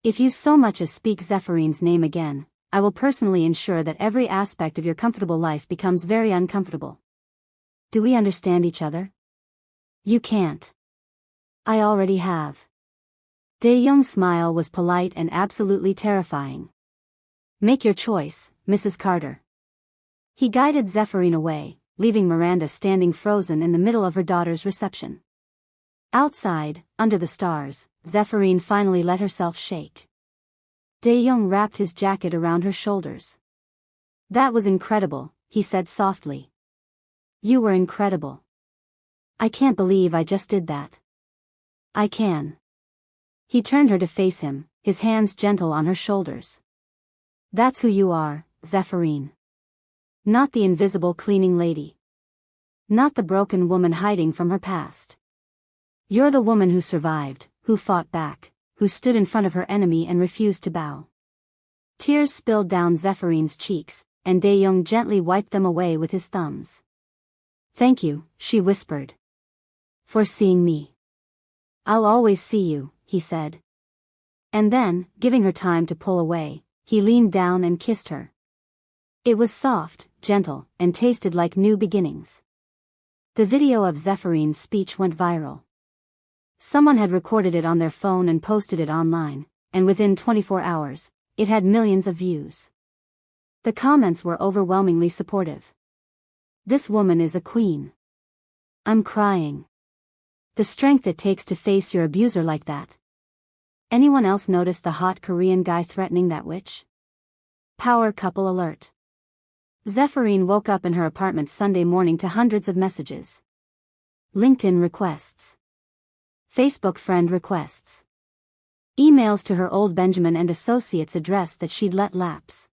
If you so much as speak Zephyrine name again, I will personally ensure that every aspect of your comfortable life becomes very uncomfortable. Do we understand each other? You can't. I already have. Dae-jung's smile was polite and absolutely terrifying. Make your choice, Mrs. Carter. He guided Zephyrine away, leaving Miranda standing frozen in the middle of her daughter's reception. Outside, under the stars, Zephyrine finally let herself shake. Dae-jung wrapped his jacket around her shoulders. "That was incredible," he said softly. "You were incredible. I can't believe I just did that." "I can." He turned her to face him, his hands gentle on her shoulders. "That's who you are, Zephyrine. Not the invisible cleaning lady. Not the broken woman hiding from her past. You're the woman who survived, who fought back, who stood in front of her enemy and refused to bow." Tears spilled down Zephyrines' cheeks, and Dae-jung gently wiped them away with his thumbs. "Thank you," she whispered. "For seeing me." "I'll always see you," he said. And then, giving her time to pull away, he leaned down and kissed her. It was soft, gentle, and tasted like new beginnings. The video of Zephyrine's speech went viral. Someone had recorded it on their phone and posted it online, and within 24 hours, it had millions of views. The comments were overwhelmingly supportive. "This woman is a queen. I'm crying. The strength it takes to face your abuser like that." Anyone else notice the hot Korean guy threatening that witch? Power couple alert. Zephyrine woke up in her apartment Sunday morning to hundreds of messages. LinkedIn requests. Facebook friend requests. Emails to her old Benjamin and Associates address that she'd let lapse.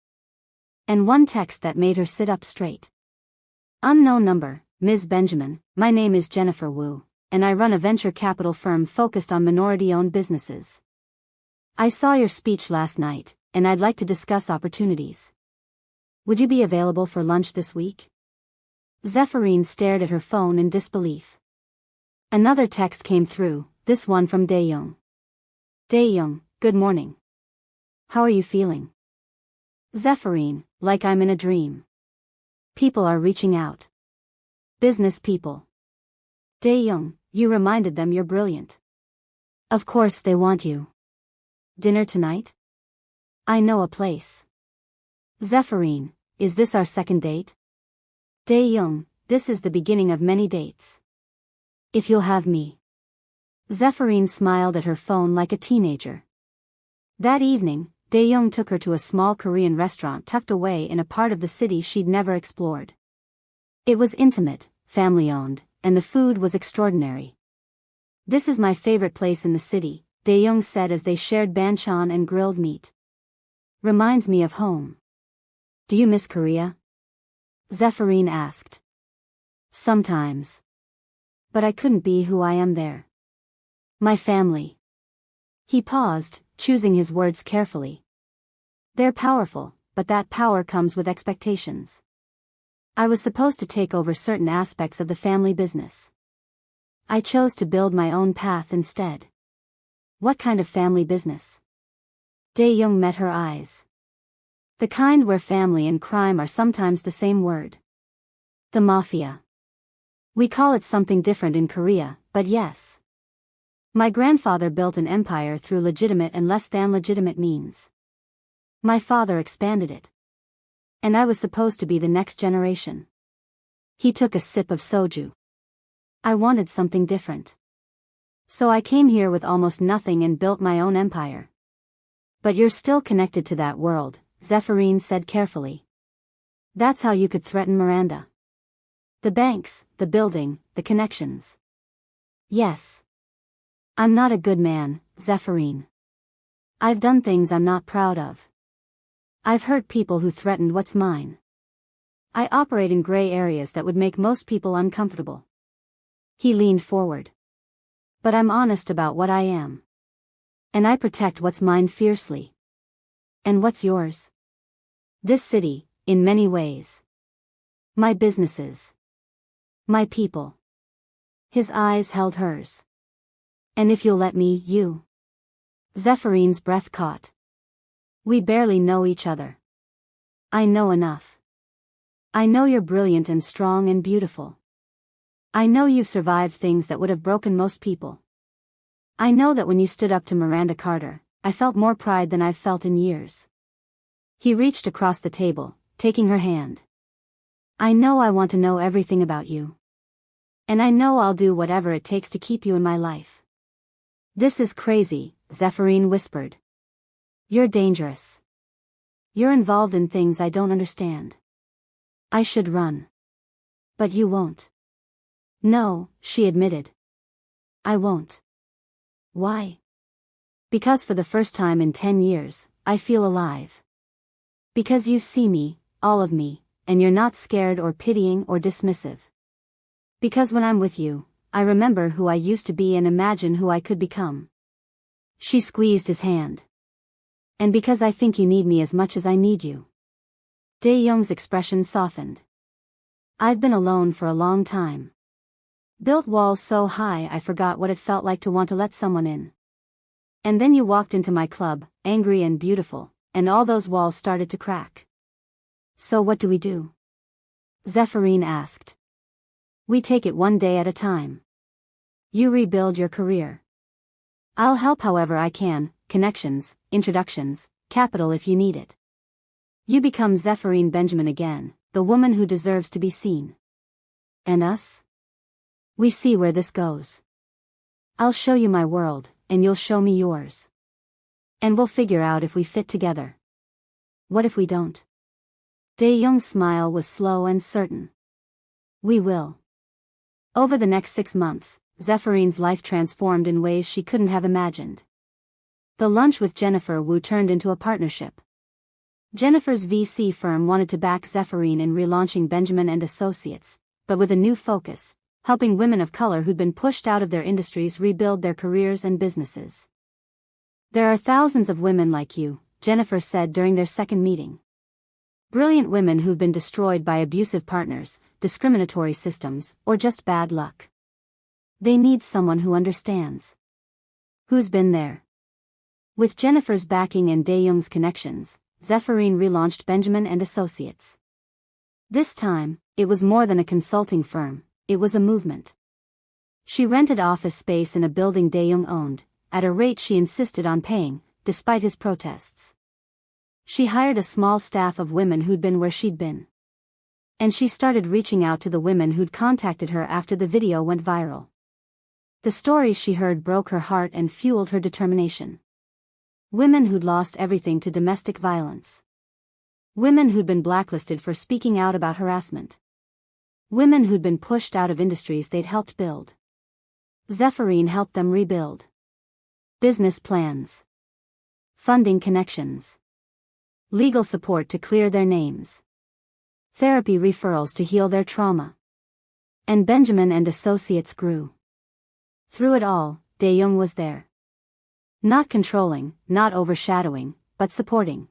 And one text that made her sit up straight. "Unknown number, Ms. Benjamin, my name is Jennifer Wu, and I run a venture capital firm focused on minority-owned businesses. I saw your speech last night, and I'd like to discuss opportunities. Would you be available for lunch this week?" Zephyrine stared at her phone in disbelief. Another text came through, this one from Dae-jung. "Dae-jung, good morning. How are you feeling?" Zephyrine, "Like I'm in a dream. People are reaching out. Business people." Dae-jung, "You reminded them you're brilliant. Of course they want you. Dinner tonight? I know a place." Zephyrine, "Is this our second date?" Dae-jung, "This is the beginning of many dates. If you'll have me." Zephyrine smiled at her phone like a teenager. That evening, Dae-jung took her to a small Korean restaurant tucked away in a part of the city she'd never explored. It was intimate, family-owned, and the food was extraordinary. "This is my favorite place in the city," Dae-jung said as they shared banchan and grilled meat. "Reminds me of home." "Do you miss Korea?" Zephyrine asked. "Sometimes. But I couldn't be who I am there. My family." He paused, choosing his words carefully. "They're powerful, but that power comes with expectations. I was supposed to take over certain aspects of the family business. I chose to build my own path instead." "What kind of family business?" Dae-jung met her eyes. "The kind where family and crime are sometimes the same word. The Mafia. We call it something different in Korea, but yes. My grandfather built an empire through legitimate and less than legitimate means. My father expanded it. And I was supposed to be the next generation." He took a sip of soju. "I wanted something different. So I came here with almost nothing and built my own empire." "But you're still connected to that world," Zephyrine said carefully. "That's how you could threaten Miranda. The banks, the building, the connections." "Yes. I'm not a good man, Zephyrine. I've done things I'm not proud of. I've hurt people who threatened what's mine. I operate in gray areas that would make most people uncomfortable." He leaned forward. "But I'm honest about what I am. And I protect what's mine fiercely." "And what's yours?" "This city, in many ways. My businesses. My people." His eyes held hers. "And if you'll let me, you." Zephyrines' breath caught. "We barely know each other. I know enough. I know you're brilliant and strong and beautiful. I know you've survived things that would have broken most people. I know that when you stood up to Miranda Carter, I felt more pride than I've felt in years." He reached across the table, taking her hand. I know I want to know everything about you. And I know I'll do whatever it takes to keep you in my life. This is crazy, Zephyrine whispered. You're dangerous. You're involved in things I don't understand. I should run. But you won't. No, she admitted. I won't. Why? Because for the first time in 10 years, I feel alive. Because you see me, all of me, and you're not scared or pitying or dismissive. Because when I'm with you, I remember who I used to be and imagine who I could become. She squeezed his hand. And because I think you need me as much as I need you. Dae-jung's expression softened. I've been alone for a long time. Built walls so high I forgot what it felt like to want to let someone in. And then you walked into my club, angry and beautiful, and all those walls started to crack. So what do we do? Zephyrine asked. We take it one day at a time. You rebuild your career. I'll help however I can, connections, introductions, capital if you need it. You become Zephyrine Benjamin again, the woman who deserves to be seen. And us? We see where this goes. I'll show you my world, and you'll show me yours. And we'll figure out if we fit together. What if we don't? Dae-jung's smile was slow and certain. We will. Over the next 6 months, Zephyrine's life transformed in ways she couldn't have imagined. The lunch with Jennifer Wu turned into a partnership. Jennifer's VC firm wanted to back Zephyrine in relaunching Benjamin and Associates, but with a new focus, helping women of color who'd been pushed out of their industries rebuild their careers and businesses. There are thousands of women like you, Jennifer said during their second meeting. Brilliant women who've been destroyed by abusive partners, discriminatory systems, or just bad luck. They need someone who understands. Who's been there? With Jennifer's backing and Dae-jung's connections, Zephyrine relaunched Benjamin and Associates. This time, it was more than a consulting firm, it was a movement. She rented office space in a building Dae-jung owned, at a rate she insisted on paying, despite his protests. She hired a small staff of women who'd been where she'd been. And she started reaching out to the women who'd contacted her after the video went viral. The stories she heard broke her heart and fueled her determination. Women who'd lost everything to domestic violence. Women who'd been blacklisted for speaking out about harassment. Women who'd been pushed out of industries they'd helped build. Zephyrine helped them rebuild. Business plans. Funding connections. Legal support to clear their names. Therapy referrals to heal their trauma. And Benjamin and Associates grew. Through it all, Dae-jung was there. Not controlling, not overshadowing, but supporting.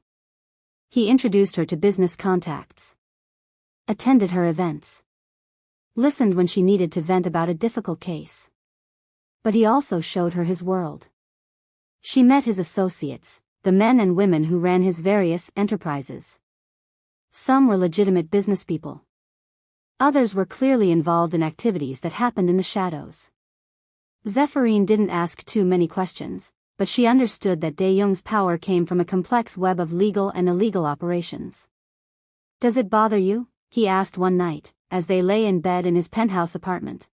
He introduced her to business contacts. Attended her events. Listened when she needed to vent about a difficult case. But he also showed her his world. She met his associates, the men and women who ran his various enterprises. Some were legitimate business people. Others were clearly involved in activities that happened in the shadows. Zephyrine didn't ask too many questions, but she understood that Dae-jung's power came from a complex web of legal and illegal operations. Does it bother you? He asked one night, as they lay in bed in his penthouse apartment.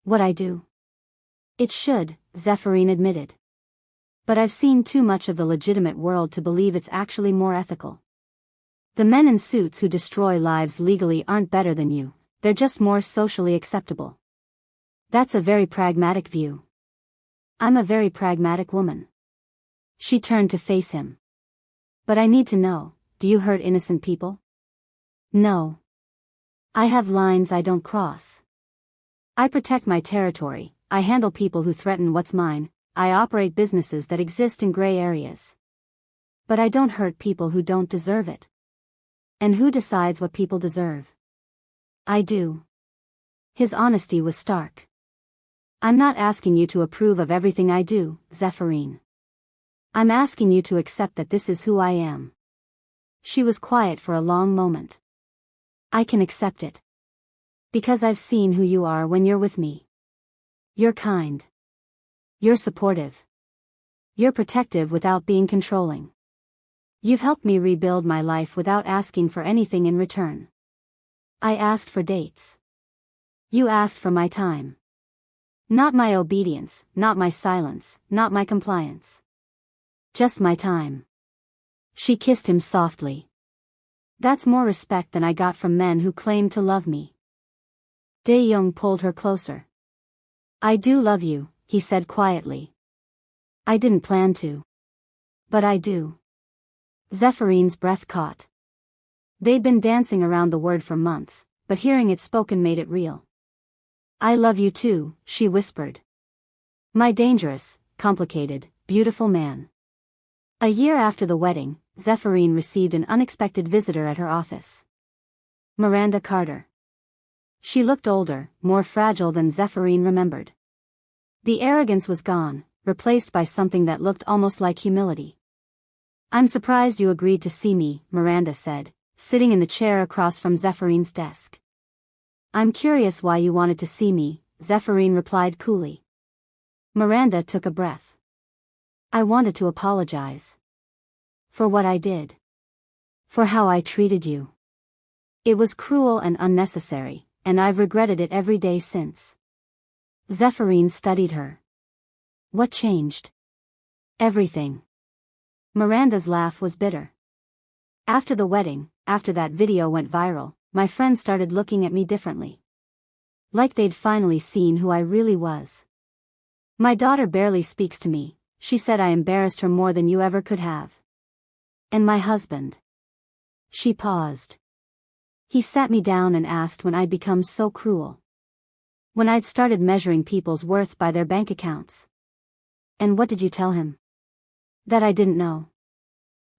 What I do? It should, Zephyrine admitted. But I've seen too much of the legitimate world to believe it's actually more ethical. The men in suits who destroy lives legally aren't better than you, they're just more socially acceptable. That's a very pragmatic view. I'm a very pragmatic woman. She turned to face him. But I need to know, do you hurt innocent people? No. I have lines I don't cross. I protect my territory, I handle people who threaten what's mine, I operate businesses that exist in gray areas. But I don't hurt people who don't deserve it. And who decides what people deserve? I do. His honesty was stark. I'm not asking you to approve of everything I do, Zephyrine. I'm asking you to accept that this is who I am. She was quiet for a long moment. I can accept it. Because I've seen who you are when you're with me. You're kind. You're supportive. You're protective without being controlling. You've helped me rebuild my life without asking for anything in return. I asked for dates. You asked for my time. Not my obedience, not my silence, not my compliance. Just my time. She kissed him softly. That's more respect than I got from men who claimed to love me. Dae-jung pulled her closer. I do love you, he said quietly. I didn't plan to. But I do. Zephyrines' breath caught. They'd been dancing around the word for months, but hearing it spoken made it real. I love you too, she whispered. My dangerous, complicated, beautiful man. A year after the wedding, Zephyrine received an unexpected visitor at her office. Miranda Carter. She looked older, more fragile than Zephyrine remembered. The arrogance was gone, replaced by something that looked almost like humility. I'm surprised you agreed to see me, Miranda said, sitting in the chair across from Zephyrine's desk. I'm curious why you wanted to see me, Zephyrine replied coolly. Miranda took a breath. I wanted to apologize. For what I did. For how I treated you. It was cruel and unnecessary, and I've regretted it every day since. Zephyrine studied her. What changed? Everything. Miranda's laugh was bitter. After the wedding, after that video went viral, my friends started looking at me differently. Like they'd finally seen who I really was. My daughter barely speaks to me, she said I embarrassed her more than you ever could have. And my husband. She paused. He sat me down and asked when I'd become so cruel. When I'd started measuring people's worth by their bank accounts. And what did you tell him? That I didn't know.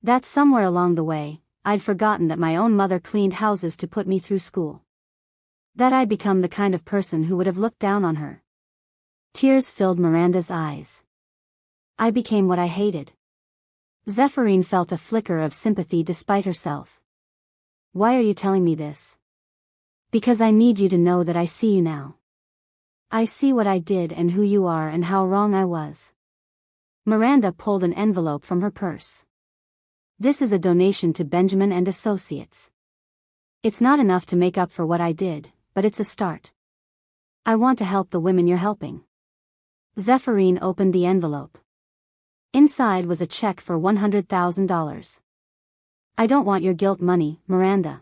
That somewhere along the way, I'd forgotten that my own mother cleaned houses to put me through school. That I'd become the kind of person who would have looked down on her. Tears filled Miranda's eyes. I became what I hated. Zephyrine felt a flicker of sympathy despite herself. Why are you telling me this? Because I need you to know that I see you now. I see what I did and who you are and how wrong I was. Miranda pulled an envelope from her purse. This is a donation to Benjamin and Associates. It's not enough to make up for what I did, but it's a start. I want to help the women you're helping. Zephyrine opened the envelope. Inside was a check for $100,000. I don't want your guilt money, Miranda.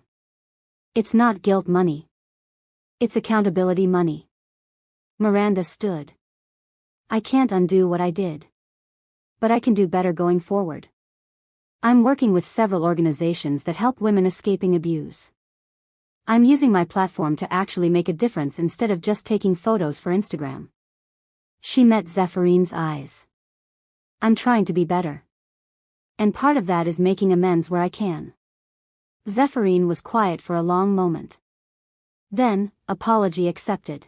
It's not guilt money. It's accountability money. Miranda stood. I can't undo what I did. But I can do better going forward. I'm working with several organizations that help women escaping abuse. I'm using my platform to actually make a difference instead of just taking photos for Instagram. She met Zephyrine's eyes. I'm trying to be better. And part of that is making amends where I can. Zephyrine was quiet for a long moment. Then, apology accepted.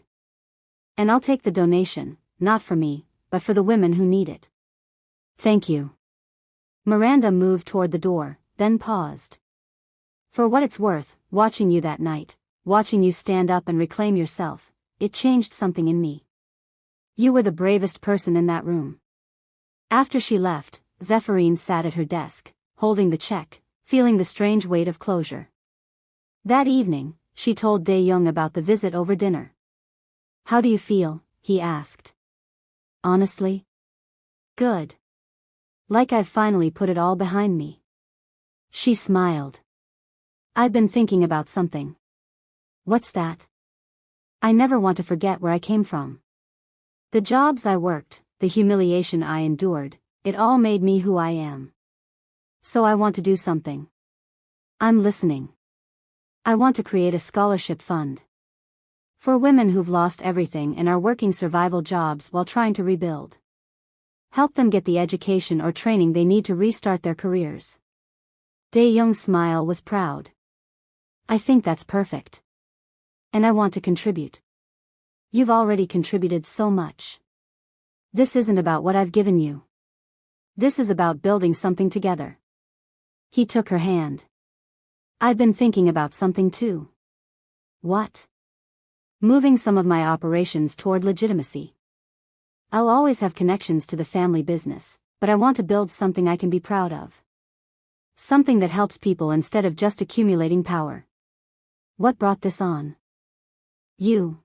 And I'll take the donation, not for me, but for the women who need it. Thank you. Miranda moved toward the door, then paused. For what it's worth, watching you that night, watching you stand up and reclaim yourself, it changed something in me. You were the bravest person in that room. After she left, Zephyrine sat at her desk, holding the check, feeling the strange weight of closure. That evening, she told Dae-jung about the visit over dinner. How do you feel? He asked. Honestly? Good. Like I've finally put it all behind me. She smiled. I've been thinking about something. What's that? I never want to forget where I came from. The jobs I worked, the humiliation I endured, it all made me who I am. So I want to do something. I'm listening. I want to create a scholarship fund. For women who've lost everything and are working survival jobs while trying to rebuild. Help them get the education or training they need to restart their careers. Dae-jung's smile was proud. I think that's perfect. And I want to contribute. You've already contributed so much. This isn't about what I've given you. This is about building something together. He took her hand. I've been thinking about something too. What? Moving some of my operations toward legitimacy. I'll always have connections to the family business, but I want to build something I can be proud of. Something that helps people instead of just accumulating power. What brought this on? You.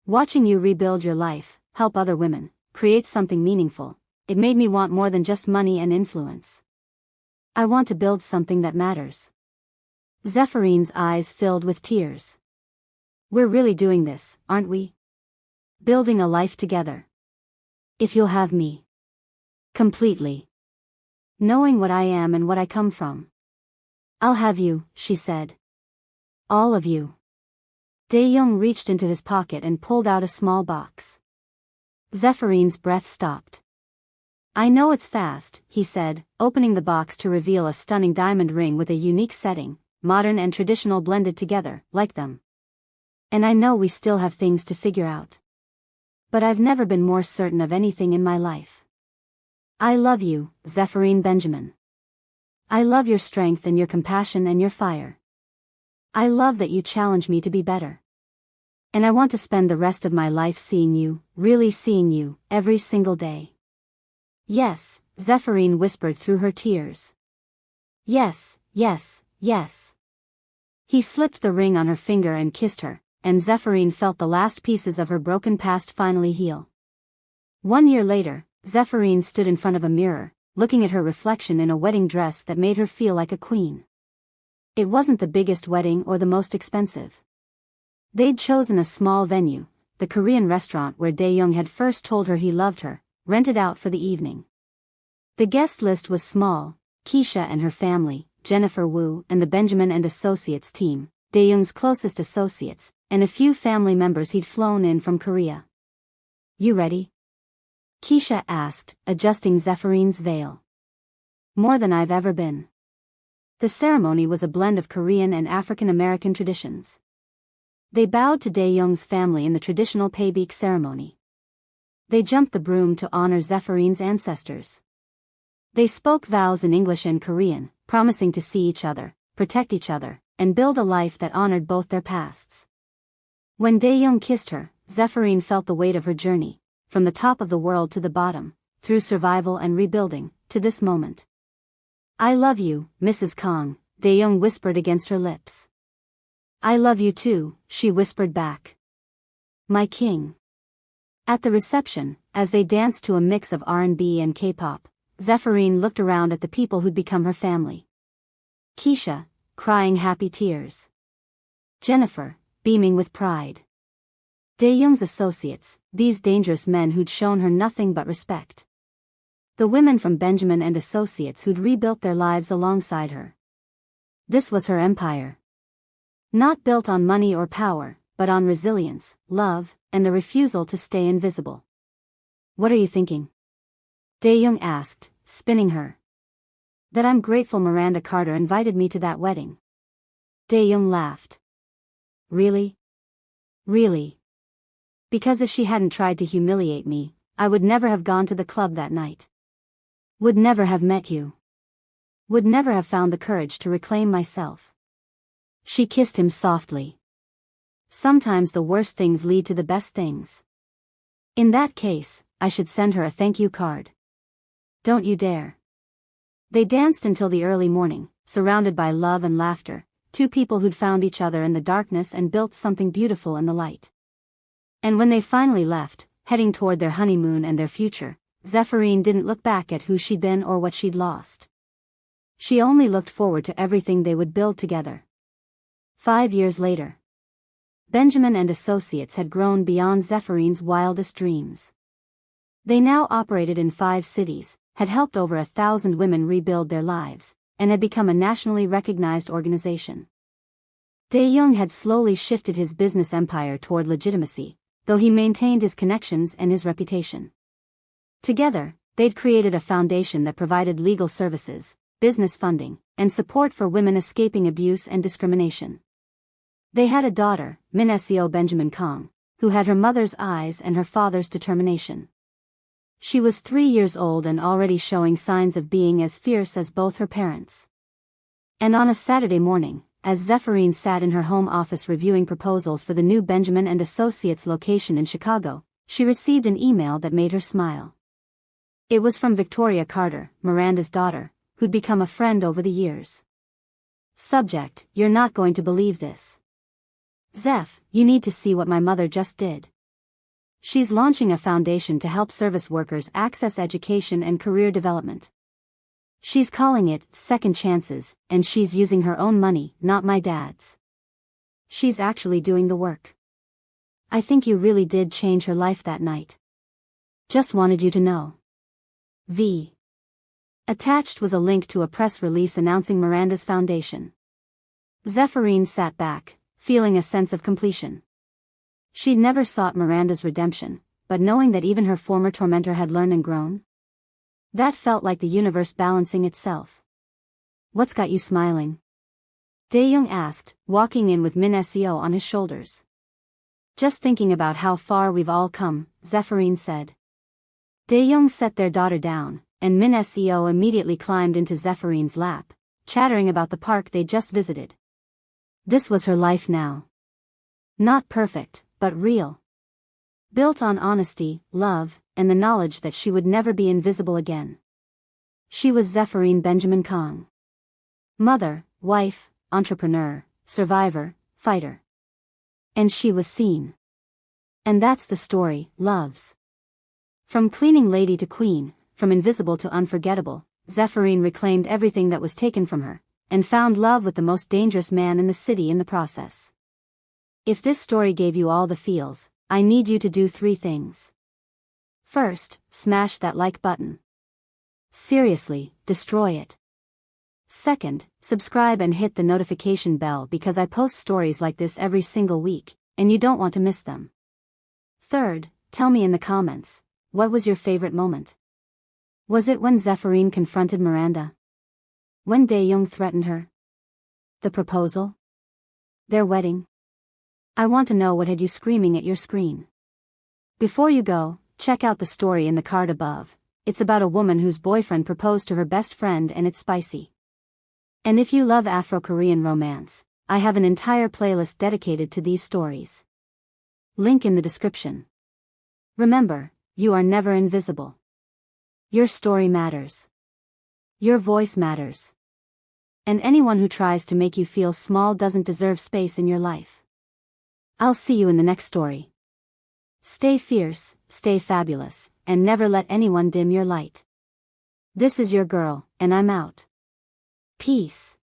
Watching you rebuild your life, help other women, create something meaningful, it made me want more than just money and influence. I want to build something that matters. Zephyrine eyes filled with tears. We're really doing this, aren't we? Building a life together. If you'll have me. Completely. Knowing what I am and what I come from. I'll have you, she said. All of you. Dae-jung reached into his pocket and pulled out a small box. Zephyrine breath stopped. I know it's fast, he said, opening the box to reveal a stunning diamond ring with a unique setting, modern and traditional blended together, like them. And I know we still have things to figure out. But I've never been more certain of anything in my life. I love you, Zephyrine Benjamin. I love your strength and your compassion and your fire. I love that you challenge me to be better. And I want to spend the rest of my life seeing you, really seeing you, every single day. Yes, Zephyrine whispered through her tears. Yes, yes, yes. He slipped the ring on her finger and kissed her, and Zephyrine felt the last pieces of her broken past finally heal. 1 year later, Zephyrine stood in front of a mirror, looking at her reflection in a wedding dress that made her feel like a queen. It wasn't the biggest wedding or the most expensive. They'd chosen a small venue, the Korean restaurant where Dae-jung had first told her he loved her, rented out for the evening. The guest list was small: Keisha and her family, Jennifer Wu and the Benjamin and Associates team, Dae-jung's closest associates, and a few family members he'd flown in from Korea. You ready? Keisha asked, adjusting Zephyrine veil. More than I've ever been. The ceremony was a blend of Korean and African American traditions. They bowed to Dae-jung's family in the traditional paybeak ceremony. They jumped the broom to honor Zephyrine ancestors. They spoke vows in English and Korean, promising to see each other, protect each other, and build a life that honored both their pasts. When Dae-jung kissed her, Zephyrine felt the weight of her journey, from the top of the world to the bottom, through survival and rebuilding, to this moment. I love you, Mrs. Kang, Dae-jung whispered against her lips. I love you too, she whispered back. My king. At the reception, as they danced to a mix of R&B and K-pop, Zephyrine looked around at the people who'd become her family. Keisha, crying happy tears. Jennifer, beaming with pride. Dae-jung's associates, these dangerous men who'd shown her nothing but respect. The women from Benjamin and Associates who'd rebuilt their lives alongside her. This was her empire. Not built on money or power, but on resilience, love, and the refusal to stay invisible. What are you thinking? Dae-jung asked, spinning her. That I'm grateful Miranda Carter invited me to that wedding. Dae-jung laughed. Really? Really? Because if she hadn't tried to humiliate me, I would never have gone to the club that night. Would never have met you. Would never have found the courage to reclaim myself. She kissed him softly. Sometimes the worst things lead to the best things. In that case, I should send her a thank you card. Don't you dare. They danced until the early morning, surrounded by love and laughter, two people who'd found each other in the darkness and built something beautiful in the light. And when they finally left, heading toward their honeymoon and their future, Zephyrine didn't look back at who she'd been or what she'd lost. She only looked forward to everything they would build together. 5 years later, Benjamin and Associates had grown beyond Zephyrine wildest dreams. They now operated in 5 cities, had helped over 1,000 women rebuild their lives, and had become a nationally recognized organization. Dae-jung had slowly shifted his business empire toward legitimacy, though he maintained his connections and his reputation. Together, they'd created a foundation that provided legal services, business funding, and support for women escaping abuse and discrimination. They had a daughter, Minesio Benjamin Kang, who had her mother's eyes and her father's determination. She was 3 years old and already showing signs of being as fierce as both her parents. And on a Saturday morning, as Zephyrine sat in her home office reviewing proposals for the new Benjamin and Associates location in Chicago, she received an email that made her smile. It was from Victoria Carter, Miranda's daughter, who'd become a friend over the years. Subject: You're not going to believe this. Zeph, you need to see what my mother just did. She's launching a foundation to help service workers access education and career development. She's calling it Second Chances, and she's using her own money, not my dad's. She's actually doing the work. I think you really did change her life that night. Just wanted you to know. V. Attached was a link to a press release announcing Miranda's foundation. Zephyrine sat back, feeling a sense of completion. She'd never sought Miranda's redemption, but knowing that even her former tormentor had learned and grown, that felt like the universe balancing itself. What's got you smiling? Dae-jung asked, walking in with Min Seo on his shoulders. Just thinking about how far we've all come, Zephyrine said. Dae-jung set their daughter down, and Min Seo immediately climbed into Zephyrine lap, chattering about the park they'd just visited. This was her life now. Not perfect, but real. Built on honesty, love, and the knowledge that she would never be invisible again. She was Zephyrine Benjamin Kang. Mother, wife, entrepreneur, survivor, fighter. And she was seen. And that's the story, loves. From cleaning lady to queen, from invisible to unforgettable, Zephyrine reclaimed everything that was taken from her, and found love with the most dangerous man in the city in the process. If this story gave you all the feels, I need you to do 3 things. First, smash that like button. Seriously, destroy it. Second, subscribe and hit the notification bell because I post stories like this every single week, and you don't want to miss them. Third, tell me in the comments, what was your favorite moment? Was it when Zephyrine confronted Miranda? When Dae-jung threatened her? The proposal? Their wedding? I want to know what had you screaming at your screen. Before you go, check out the story in the card above. It's about a woman whose boyfriend proposed to her best friend and it's spicy. And if you love Afro-Korean romance, I have an entire playlist dedicated to these stories. Link in the description. Remember, you are never invisible. Your story matters. Your voice matters. And anyone who tries to make you feel small doesn't deserve space in your life. I'll see you in the next story. Stay fierce, stay fabulous, and never let anyone dim your light. This is your girl, and I'm out. Peace.